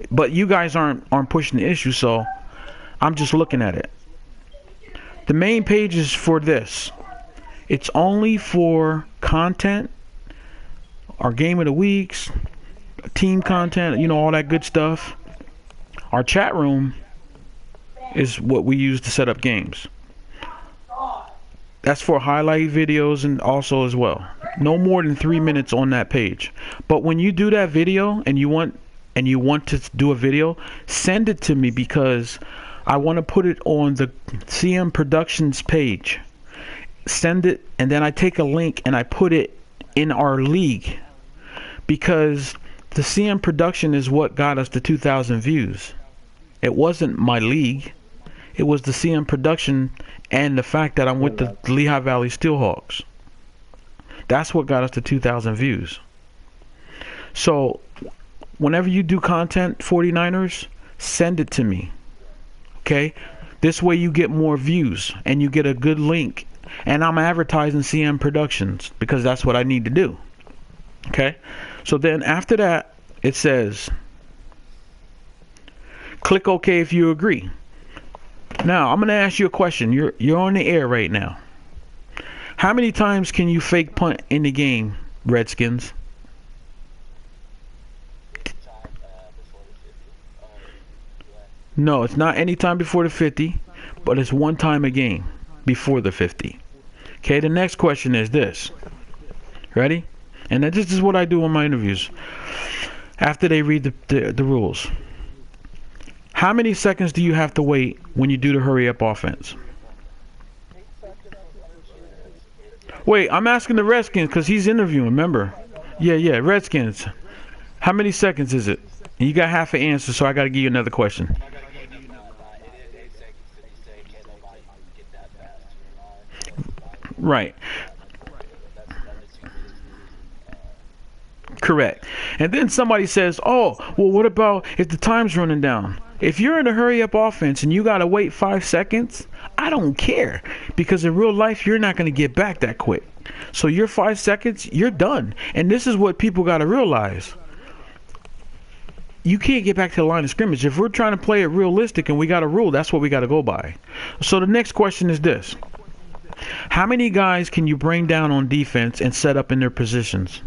But you guys aren't pushing the issue, so I'm just looking at it. The main page is for this. It's only for content, our game of the weeks, team content, you know, all that good stuff. Our chat room is what we use to set up games. That's for highlight videos and also as well. No more than 3 minutes on that page. But when you do that video and you want and you want to do a video, send it to me, because I want to put it on the CM Productions page. Send it, and then I take a link and I put it in our league, because the CM Production is what got us the 2,000 views. It wasn't my league. It was the CM Production and the fact that I'm with the Lehigh Valley Steelhawks. That's what got us to 2,000 views. So whenever you do content, 49ers, send it to me. Okay? This way you get more views and you get a good link. And I'm advertising CM Productions because that's what I need to do. Okay? So then after that, it says, click OK if you agree. Now, I'm going to ask you a question. You're on the air right now. How many times can you fake punt in the game, Redskins? No, it's not any time before the 50, but it's one time a game before the 50. Okay, the next question is this. Ready? And this is what I do in my interviews after they read the rules. How many seconds do you have to wait when you do the hurry up offense? Wait, I'm asking the Redskins because he's interviewing, remember? Yeah, Redskins. How many seconds is it? And you got half an answer, so I got to give you another question. Right. Correct. And then somebody says, oh, well, what about if the time's running down? If you're in a hurry up offense and you got to wait 5 seconds, I don't care. Because in real life, you're not going to get back that quick. So your 5 seconds, you're done. And this is what people got to realize. You can't get back to the line of scrimmage. If we're trying to play it realistic and we got a rule, that's what we got to go by. So the next question is this. How many guys can you bring down on defense and set up in their positions?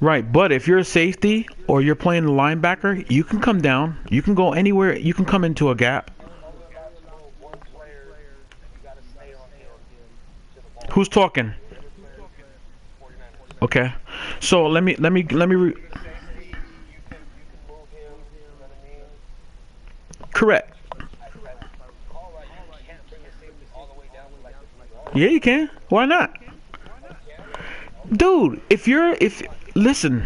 Right, but if you're a safety or you're playing the linebacker, you can come down. You can go anywhere. You can come into a gap. Who's talking? Okay, so let me. Correct. Yeah, you can. Why not? Dude, listen,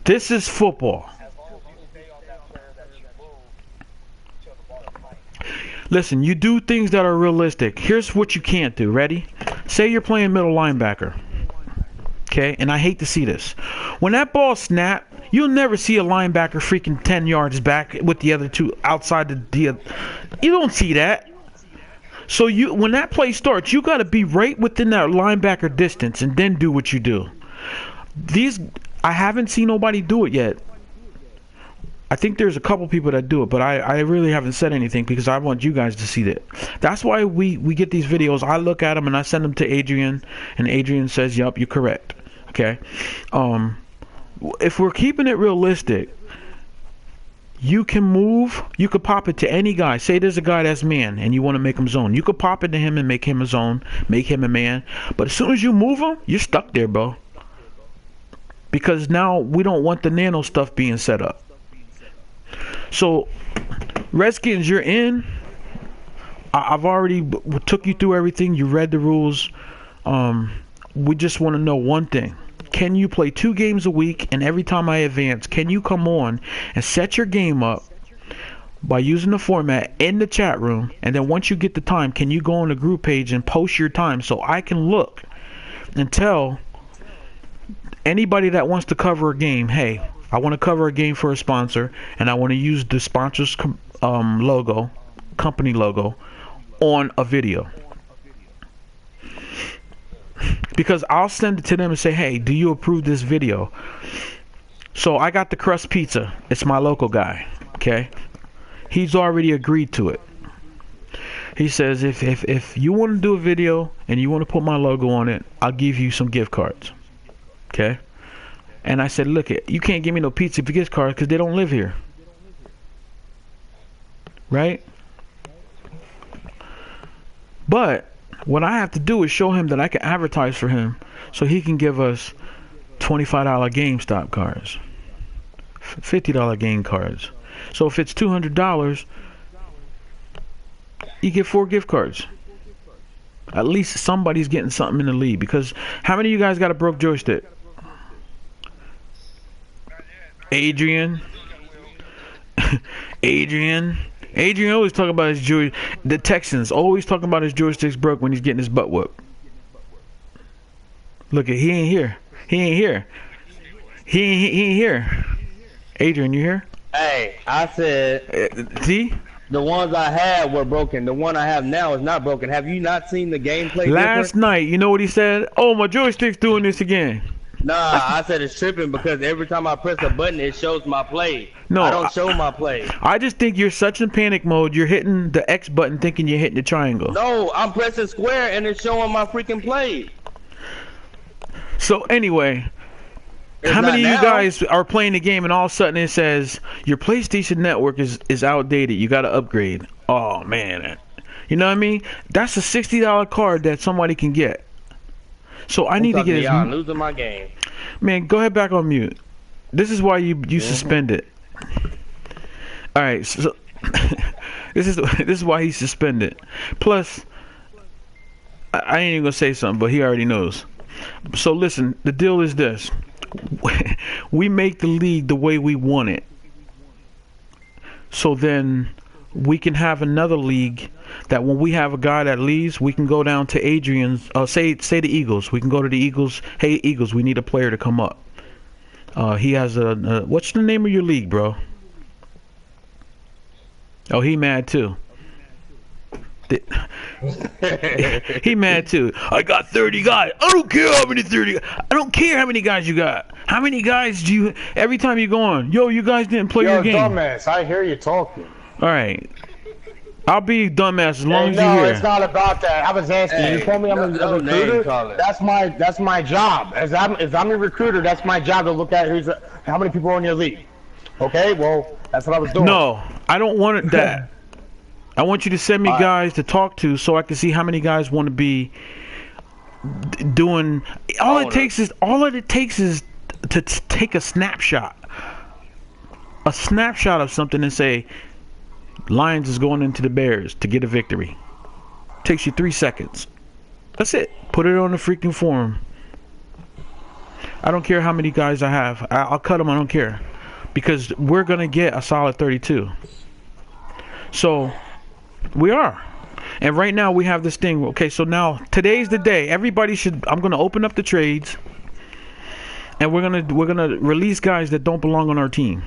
this is football. Listen, you do things that are realistic. Here's what you can't do. Ready? Say you're playing middle linebacker. Okay? And I hate to see this. When that ball snaps, you'll never see a linebacker freaking 10 yards back with the other two outside the you don't see that. So when that play starts, you got to be right within that linebacker distance and then do what you do. I haven't seen nobody do it yet. I think there's a couple people that do it, but I really haven't said anything because I want you guys to see that. That's why we get these videos. I look at them and I send them to Adrian, and Adrian says, "Yup, you're correct." Okay. If we're keeping it realistic, you can move. You could pop it to any guy. Say there's a guy that's man, and you want to make him zone. You could pop it to him and make him a zone, make him a man. But as soon as you move him, you're stuck there, bro. Because now we don't want the nano stuff being set up. So, Redskins, you're in. I've already took you through everything. You read the rules. We just want to know one thing. Can you play 2 games a week, and every time I advance, can you come on and set your game up by using the format in the chat room, and then once you get the time, can you go on the group page and post your time so I can look and tell anybody that wants to cover a game, hey, I want to cover a game for a sponsor, and I want to use the sponsor's logo, company logo, on a video. Because I'll send it to them and say, hey, do you approve this video? So I got the crust pizza. It's my local guy. Okay? He's already agreed to it. He says, if you want to do a video and you want to put my logo on it, I'll give you some gift cards. Okay? And I said, look, you can't give me no pizza gift cards because they don't live here. right? But what I have to do is show him that I can advertise for him so he can give us $25 GameStop cards, $50 game cards. So if it's $200, you get 4 gift cards. At least somebody's getting something in the league. Because how many of you guys got a broke joystick? Adrian. Adrian always talking about his joy. The Texans always talking about his joysticks broke when he's getting his butt whooped. Look at, he ain't here. He ain't here. He ain't here. Adrian, you here? Hey, I said See? the ones I had were broken. The one I have now is not broken. Have you not seen the gameplay? Last night, you know what he said? Oh, my joystick's doing this again. Nah, I said it's tripping because every time I press a button, it shows my play. No, I don't show my play. I just think you're such in panic mode. You're hitting the X button thinking you're hitting the triangle. No, I'm pressing square and it's showing my freaking play. So anyway, It's how many of not you now. guys are playing the game and all of a sudden it says your PlayStation Network is outdated. You got to upgrade. Oh man, you know what I mean? That's a $60 card that somebody can get. So I need to get y'all losing my game. Man, go ahead back on mute. This is why you suspended. All right, so this is why he's suspended. Plus, I ain't even gonna say something, but he already knows. So listen, the deal is this: we make the league the way we want it. So then we can have another league that when we have a guy that leaves, we can go down to Adrian's. Say the Eagles. We can go to the Eagles. Hey Eagles, we need a player to come up. He has a what's the name of your league, bro? Oh, he mad too. He mad too. I got 30 guys. I don't care how many 30. I don't care how many guys you got. How many guys do you? Every time you go on, yo, you guys didn't play your game. Dumbass, I hear you talking. All right. I'll be dumbass as long as you're No, here. it's not about that. I was asking. Hey, you told me I'm a no name recruiter. calling. That's my job. As I'm a recruiter, that's my job to look at how many people are in your league. Okay, well, that's what I was doing. No, I don't want it that. I want you to send me guys to talk to so I can see how many guys want to be doing. All it takes is to take a snapshot of something and say, Lions is going into the Bears to get a victory. Takes you 3 seconds. That's it. Put it on the freaking forum. I don't care how many guys I have. I'll cut them. I don't care. Because we're going to get a solid 32. So, we are. And right now we have this thing. Okay, so now today's the day. Everybody should. I'm going to open up the trades. And we're gonna release guys that don't belong on our team.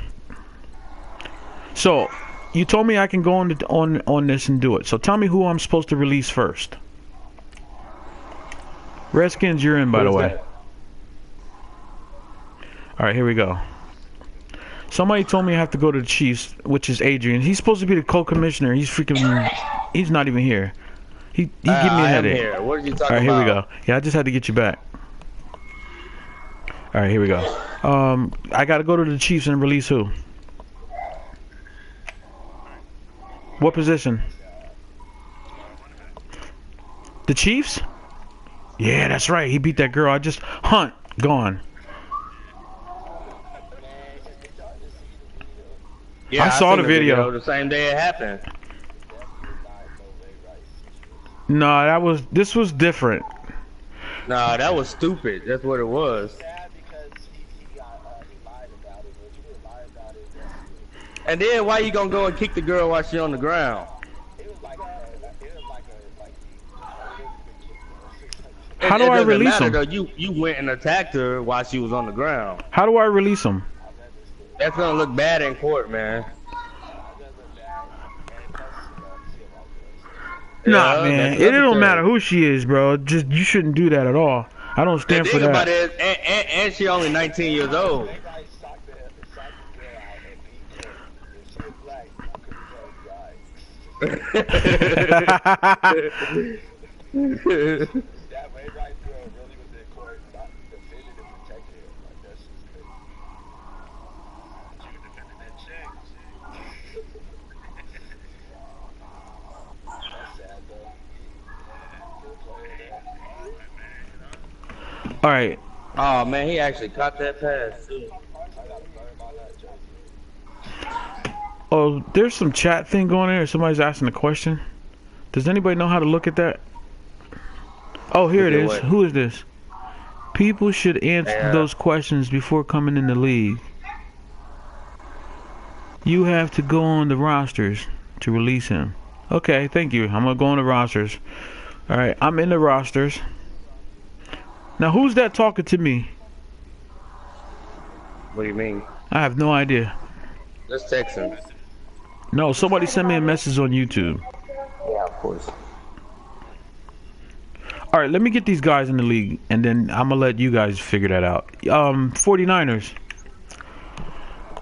So, you told me I can go on this and do it. So tell me who I'm supposed to release first. Redskins, you're in, by the way. All right, here we go. Somebody told me I have to go to the Chiefs, which is Adrian. He's supposed to be the co-commissioner. He's not even here. He gave me a headache. Here. What are you talking All right, here we about? go. Yeah, I just had to get you back. All right, here we go. I got to go to the Chiefs and release who? What position? The Chiefs? Yeah, that's right. He beat that girl. Hunt, gone. Yeah, I saw seen the video. the same day it happened. No, this was different. Nah, that was stupid. That's what it was. And then why you gonna go and kick the girl while she on the ground? How do I release him? Though. You went and attacked her while she was on the ground. How do I release him? That's gonna look bad in court, man. Nah, Yeah, man. that's It don't necessary. matter who she is, bro. Just you shouldn't do that at all. I don't stand The for thing about that. it is, and she only 19 years old. All right. Oh man, he actually caught that pass too. Oh, there's some chat thing going there. Somebody's asking a question. Does anybody know how to look at that? Oh, here it Look at is. what? Who is this? People should answer Yeah. those questions before coming in the league. You have to go on the rosters to release him. Okay, thank you. I'm gonna go on the rosters. All right, I'm in the rosters. Now, who's that talking to me? What do you mean? I have no idea. Let's text him. No, somebody sent me a message on YouTube. Yeah, of course. All right, let me get these guys in the league, and then I'm gonna let you guys figure that out. 49ers.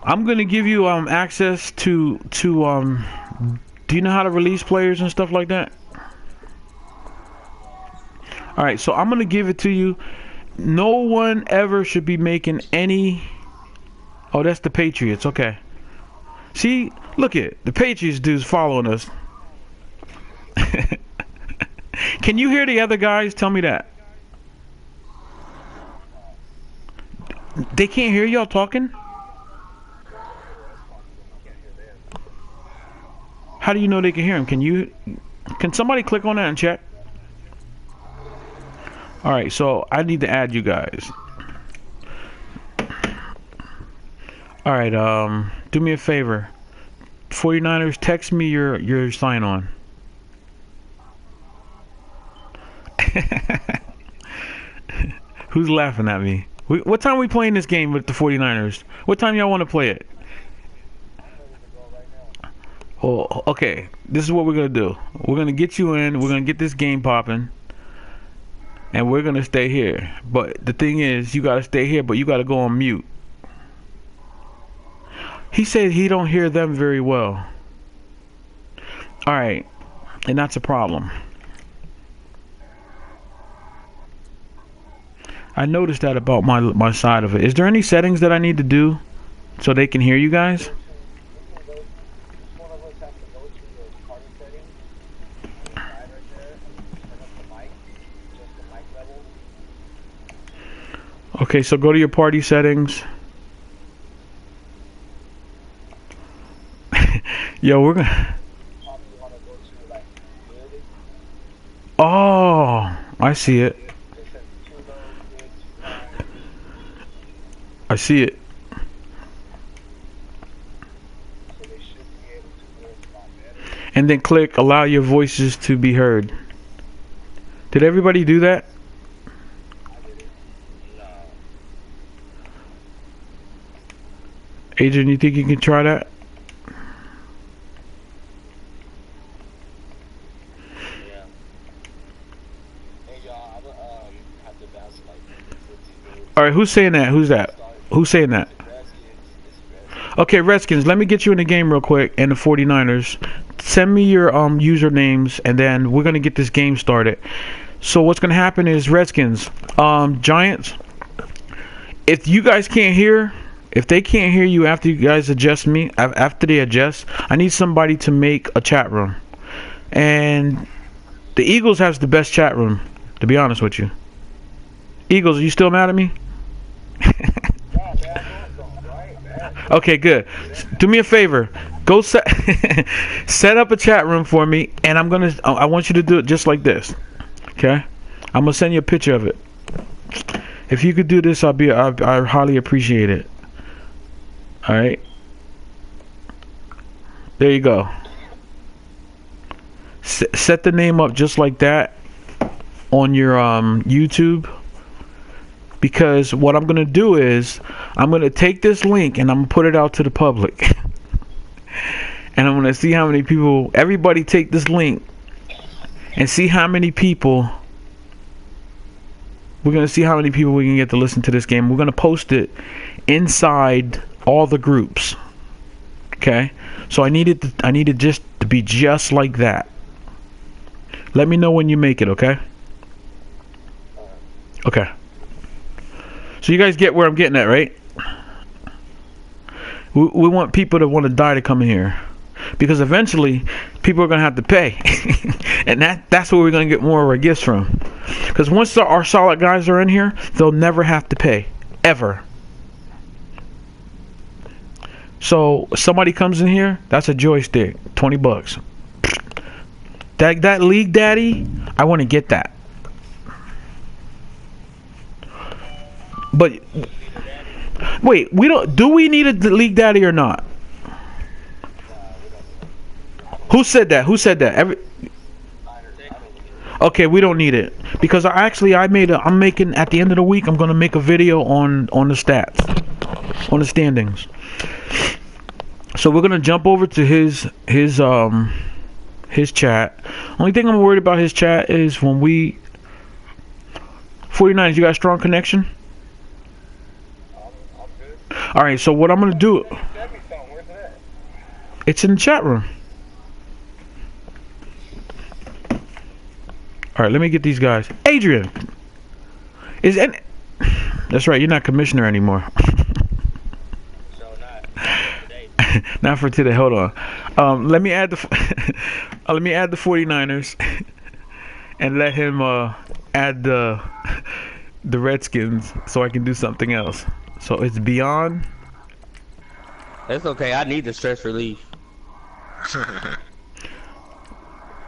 I'm gonna give you access to do you know how to release players and stuff like that? All right, so I'm gonna give it to you. No one ever should be making any. Oh, that's the Patriots. Okay. See, look it. The Patriots dudes following us. Can you hear the other guys? Tell me that. They can't hear y'all talking? How do you know they can hear him? Can somebody click on that and check? All right, so I need to add you guys. All right, do me a favor. 49ers, text me your sign on. Who's laughing at me? What time are we playing this game with the 49ers? What time y'all want to play it? Oh, okay. This is what we're going to do. We're going to get you in. We're going to get this game popping. And we're going to stay here. But the thing is, you got to stay here, but you got to go on mute. He said he don't hear them very well. All right. And that's a problem. I noticed that about my side of it. Is there any settings that I need to do so they can hear you guys? Okay, so go to your party settings. Yo, we're gonna. Oh, I see it. I see it. And then click allow your voices to be heard. Did everybody do that? Adrian, you think you can try that? Alright, who's saying that? Who's that? Who's saying that? Okay, Redskins, let me get you in the game real quick, and the 49ers. Send me your usernames, and then we're going to get this game started. So what's going to happen is, Redskins, Giants, if you guys can't hear, if they can't hear you after you guys adjust me, after they adjust, I need somebody to make a chat room. And the Eagles has the best chat room, to be honest with you. Eagles, are you still mad at me? Okay, good. Do me a favor. Go set up a chat room for me, and I want you to do it just like this. Okay? I'm gonna send you a picture of it. If you could do this, I highly appreciate it. All right. There you go. Set the name up just like that on your YouTube. Because what I'm going to do is I'm going to take this link and I'm going to put it out to the public. And I'm going to see how many people, everybody take this link and see how many people, we're going to see how many people we can get to listen to this game. We're going to post it inside all the groups. Okay? So I need it just to be just like that. Let me know when you make it, okay? Okay. So you guys get where I'm getting at, right? We want people to want to die to come in here. Because eventually, people are going to have to pay. And that's where we're going to get more of our gifts from. Because once our solid guys are in here, they'll never have to pay. Ever. So, somebody comes in here, that's a joystick. $20. That League Daddy, I want to get that. But, wait, do we need a League Daddy or not? Who said that? Okay, we don't need it because I'm making at the end of the week. I'm gonna make a video on the stats, on the standings. So we're gonna jump over to his chat. Only thing I'm worried about his chat is when 49ers. You got a strong connection? All right. So what I'm gonna do? It's in the chat room. All right, let me get these guys. Adrian, that's right. You're not commissioner anymore. Not for today. Hold on. Let me add the 49ers and let him add the Redskins so I can do something else. So it's beyond. It's okay. I need the stress relief.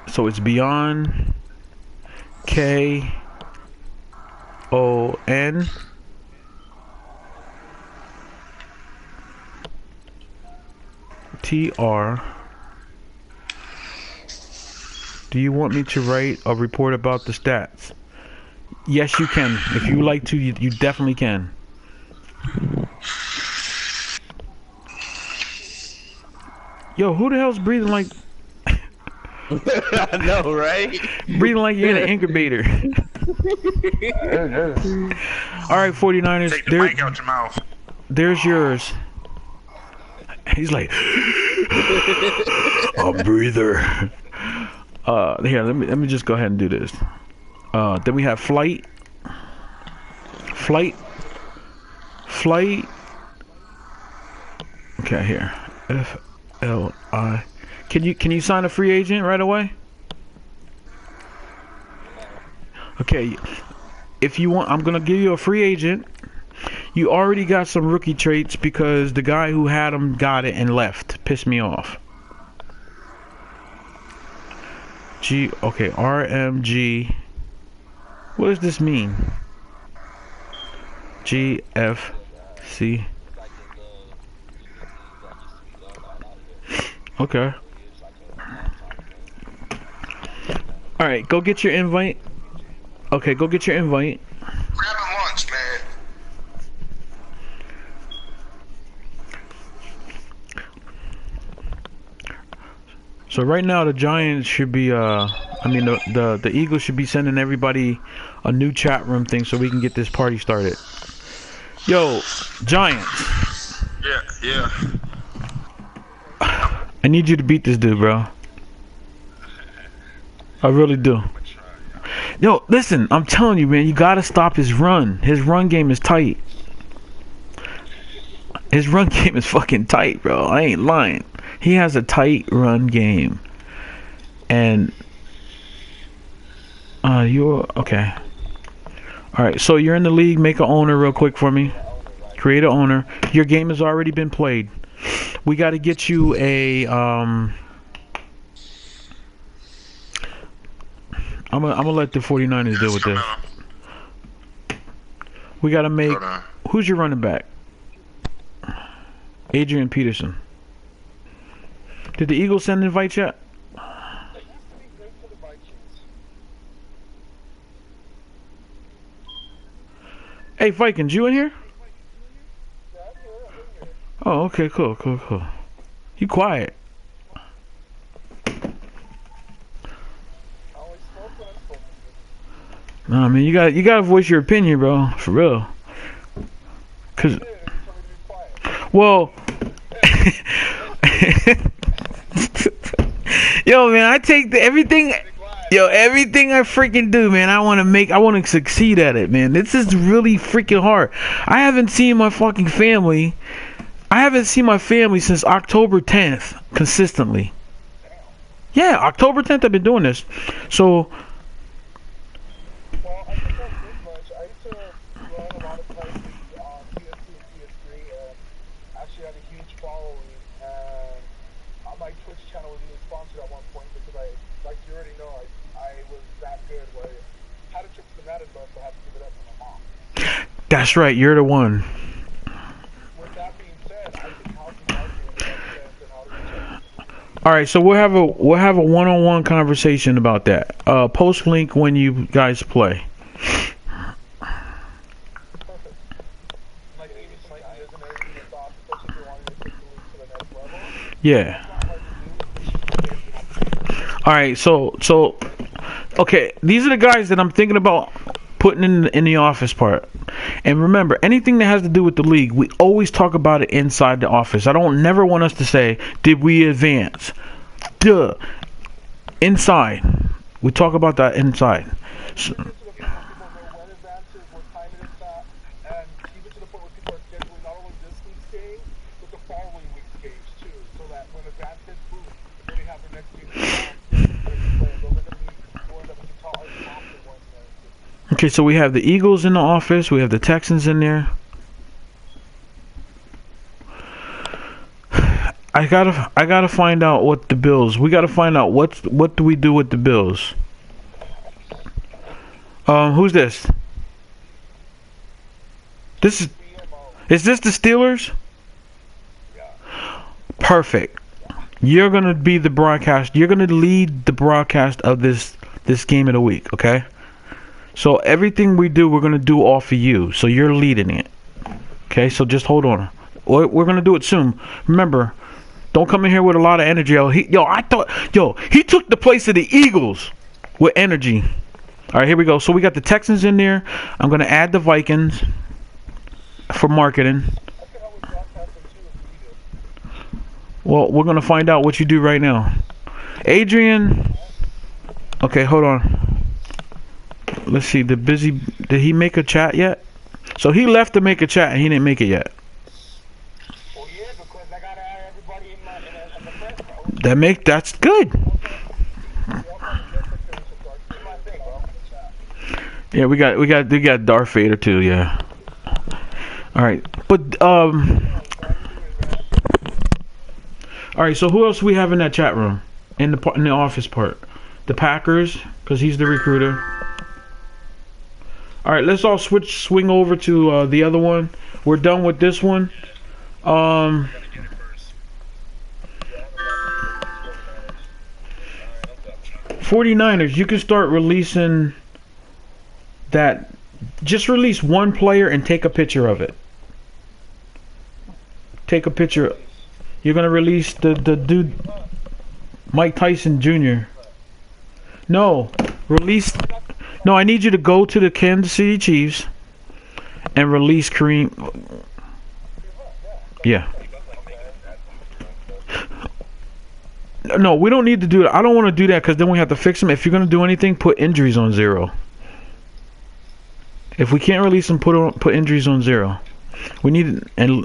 So it's beyond. K-O-N T-R. Do you want me to write a report about the stats? Yes, you can. If you like to, you definitely can. Yo, who the hell's breathing like... I know, right? Breathing like you're in an incubator. All right, 49ers. Take the mic out your mouth. There's yours. He's like, a breather. Here, let me just go ahead and do this. Then we have flight. Okay, here. F-L-I. Can you sign a free agent right away? Okay. If you want, I'm gonna give you a free agent. You already got some rookie traits because the guy who had him got it and left. Pissed me off. Okay, RMG. What does this mean? GFC. Okay. Alright, go get your invite. Okay, go get your invite. Grabbing lunch, man. So right now the Giants should be the Eagles should be sending everybody a new chat room thing so we can get this party started. Yo, Giants. Yeah. I need you to beat this dude, bro. I really do. Yo, listen, I'm telling you, man, you gotta stop his run. His run game is tight. His run game is fucking tight, bro. I ain't lying. He has a tight run game. And you're okay. Alright, so you're in the league. Make an owner real quick for me. Create an owner. Your game has already been played. We got to get you a I'm gonna let the 49ers deal with this. We got to make... Who's your running back? Adrian Peterson. Did the Eagles send an invite yet? Hey, Vikings, you in here? Oh, okay, cool. You quiet. Nah, man, you gotta voice your opinion, bro. For real. Cause, well, yo, man, I take everything I freaking do, man. I want to succeed at it, man. This is really freaking hard. I haven't seen my family since October 10th, consistently. Yeah, October 10th I've been doing this. So, That's right. You're the one. With that being said, I think healthy marketing makes sense and how to reach out to the community. All right, so we'll have a one-on-one conversation about that. Post link when you guys play. Perfect. Like even some ideas and everything and thoughts, especially if you're wanting to take the league to the next level. Yeah. It's not hard to do. It's just All right, so okay, these are the guys that I'm thinking about putting in the office part. And remember, anything that has to do with the league, we always talk about it inside the office. I don't never want us to say, "Did we advance?" Duh. Inside. We talk about that inside. So, to the point where people know when advances, what time it is at, and even to the point where people are scheduling not only this week's game, but the following week's games too, so that when advance hits, boom, they already have their next game ready to play. Those are going to be ones that we can call our top ones there. okay, so we have the Eagles in the office. We have the Texans in there. I gotta find out what the Bills. We gotta find out what do we do with the Bills. Who's this? This is this the Steelers? Perfect. You're gonna be the broadcast. You're gonna lead the broadcast of this game of the week. Okay. So everything we do, we're gonna do off of you. So you're leading it. Okay. So just hold on. We're gonna do it soon. Remember. Don't come in here with a lot of energy. He took the place of the Eagles with energy. All right, here we go. So we got the Texans in there. I'm going to add the Vikings for marketing. Well, we're going to find out what you do right now. Adrian. Okay, hold on. Let's see. Did he make a chat yet? So he left to make a chat and he didn't make it yet. That's good. Yeah, we got Darth Vader too. Yeah. All right, but all right. So who else we have in that chat room in the office part? The Packers, because he's the recruiter. All right, let's all swing over to the other one. We're done with this one. 49ers, you can start releasing that. Just release one player and take a picture of it. Take a picture. You're going to release the dude, Mike Tyson Jr. No, I need you to go to the Kansas City Chiefs and release Kareem. Yeah. No, we don't need to do that. I don't want to do that because then we have to fix them. If you're going to do anything, put injuries on 0. If we can't release them, put injuries on 0. We need, and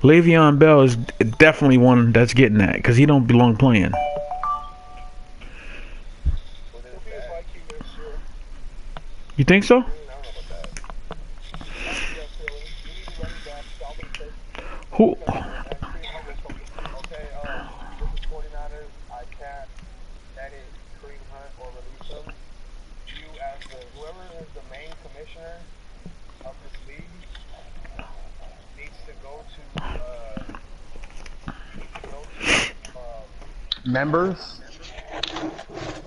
Le'Veon Bell is definitely one that's getting that because he don't belong playing. You think so? Who? Members,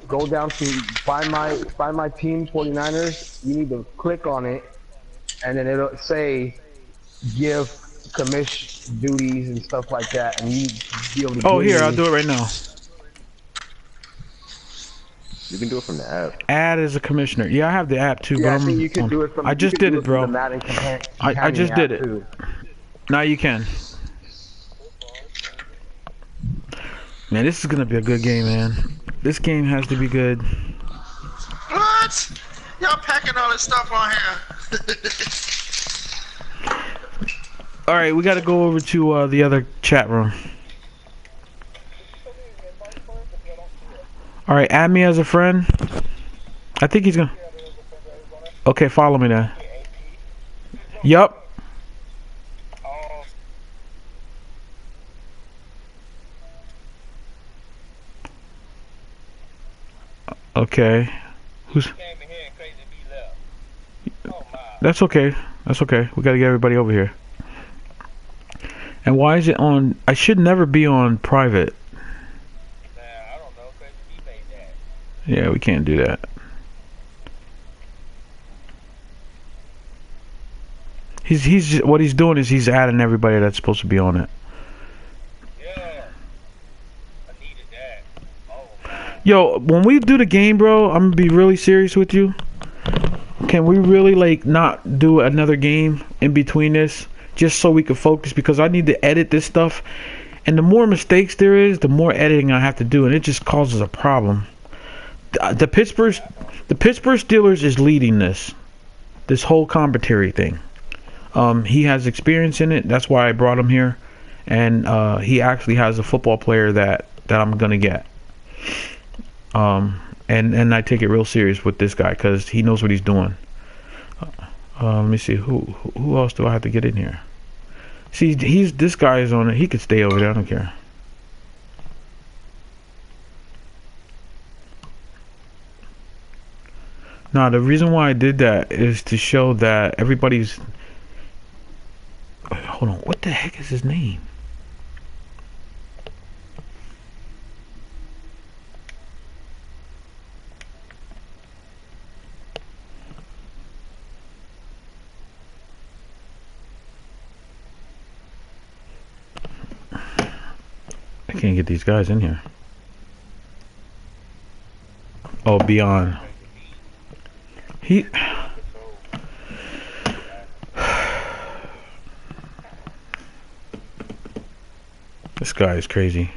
go down to find my team 49ers. You need to click on it, and then it'll say give commission duties and stuff like that, and you be able to. Oh, here, I'll do it right now. You can do it from the app. Add as a commissioner. Yeah, I have the app too. Yeah, but you can do it from. I just did it, bro. I just did it. Too. Now you can. Man, this is gonna be a good game, man. This game has to be good. What? Y'all packing all this stuff on here. All right, we got to go over to the other chat room. All right, add me as a friend. I think he's gonna. Okay, follow me now. Yup. Okay. Who's? That's okay. That's okay. We gotta get everybody over here. And why is it on? I should never be on private. Nah, I don't know, cause he made that. Yeah, we can't do that. What he's doing is he's adding everybody that's supposed to be on it. Yeah. I needed that. Oh, man. Yo, when we do the game, bro, I'm gonna be really serious with you. Can we really like not do another game in between this, just so we can focus? Because I need to edit this stuff, and the more mistakes there is, the more editing I have to do, and it just causes a problem. The Pittsburgh Steelers is leading this whole commentary thing. He has experience in it. That's why I brought him here, and he actually has a football player that I'm gonna get. And I take it real serious with this guy because he knows what he's doing. Let me see who else do I have to get in here. See, this guy is on it. He could stay over there. I don't care. Now the reason why I did that is to show that everybody's. Hold on, what the heck is his name? I can't get these guys in here. Oh, Beyond. He. This guy is crazy.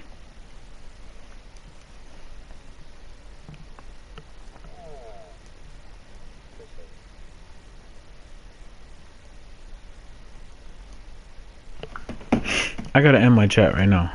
I gotta end my chat right now.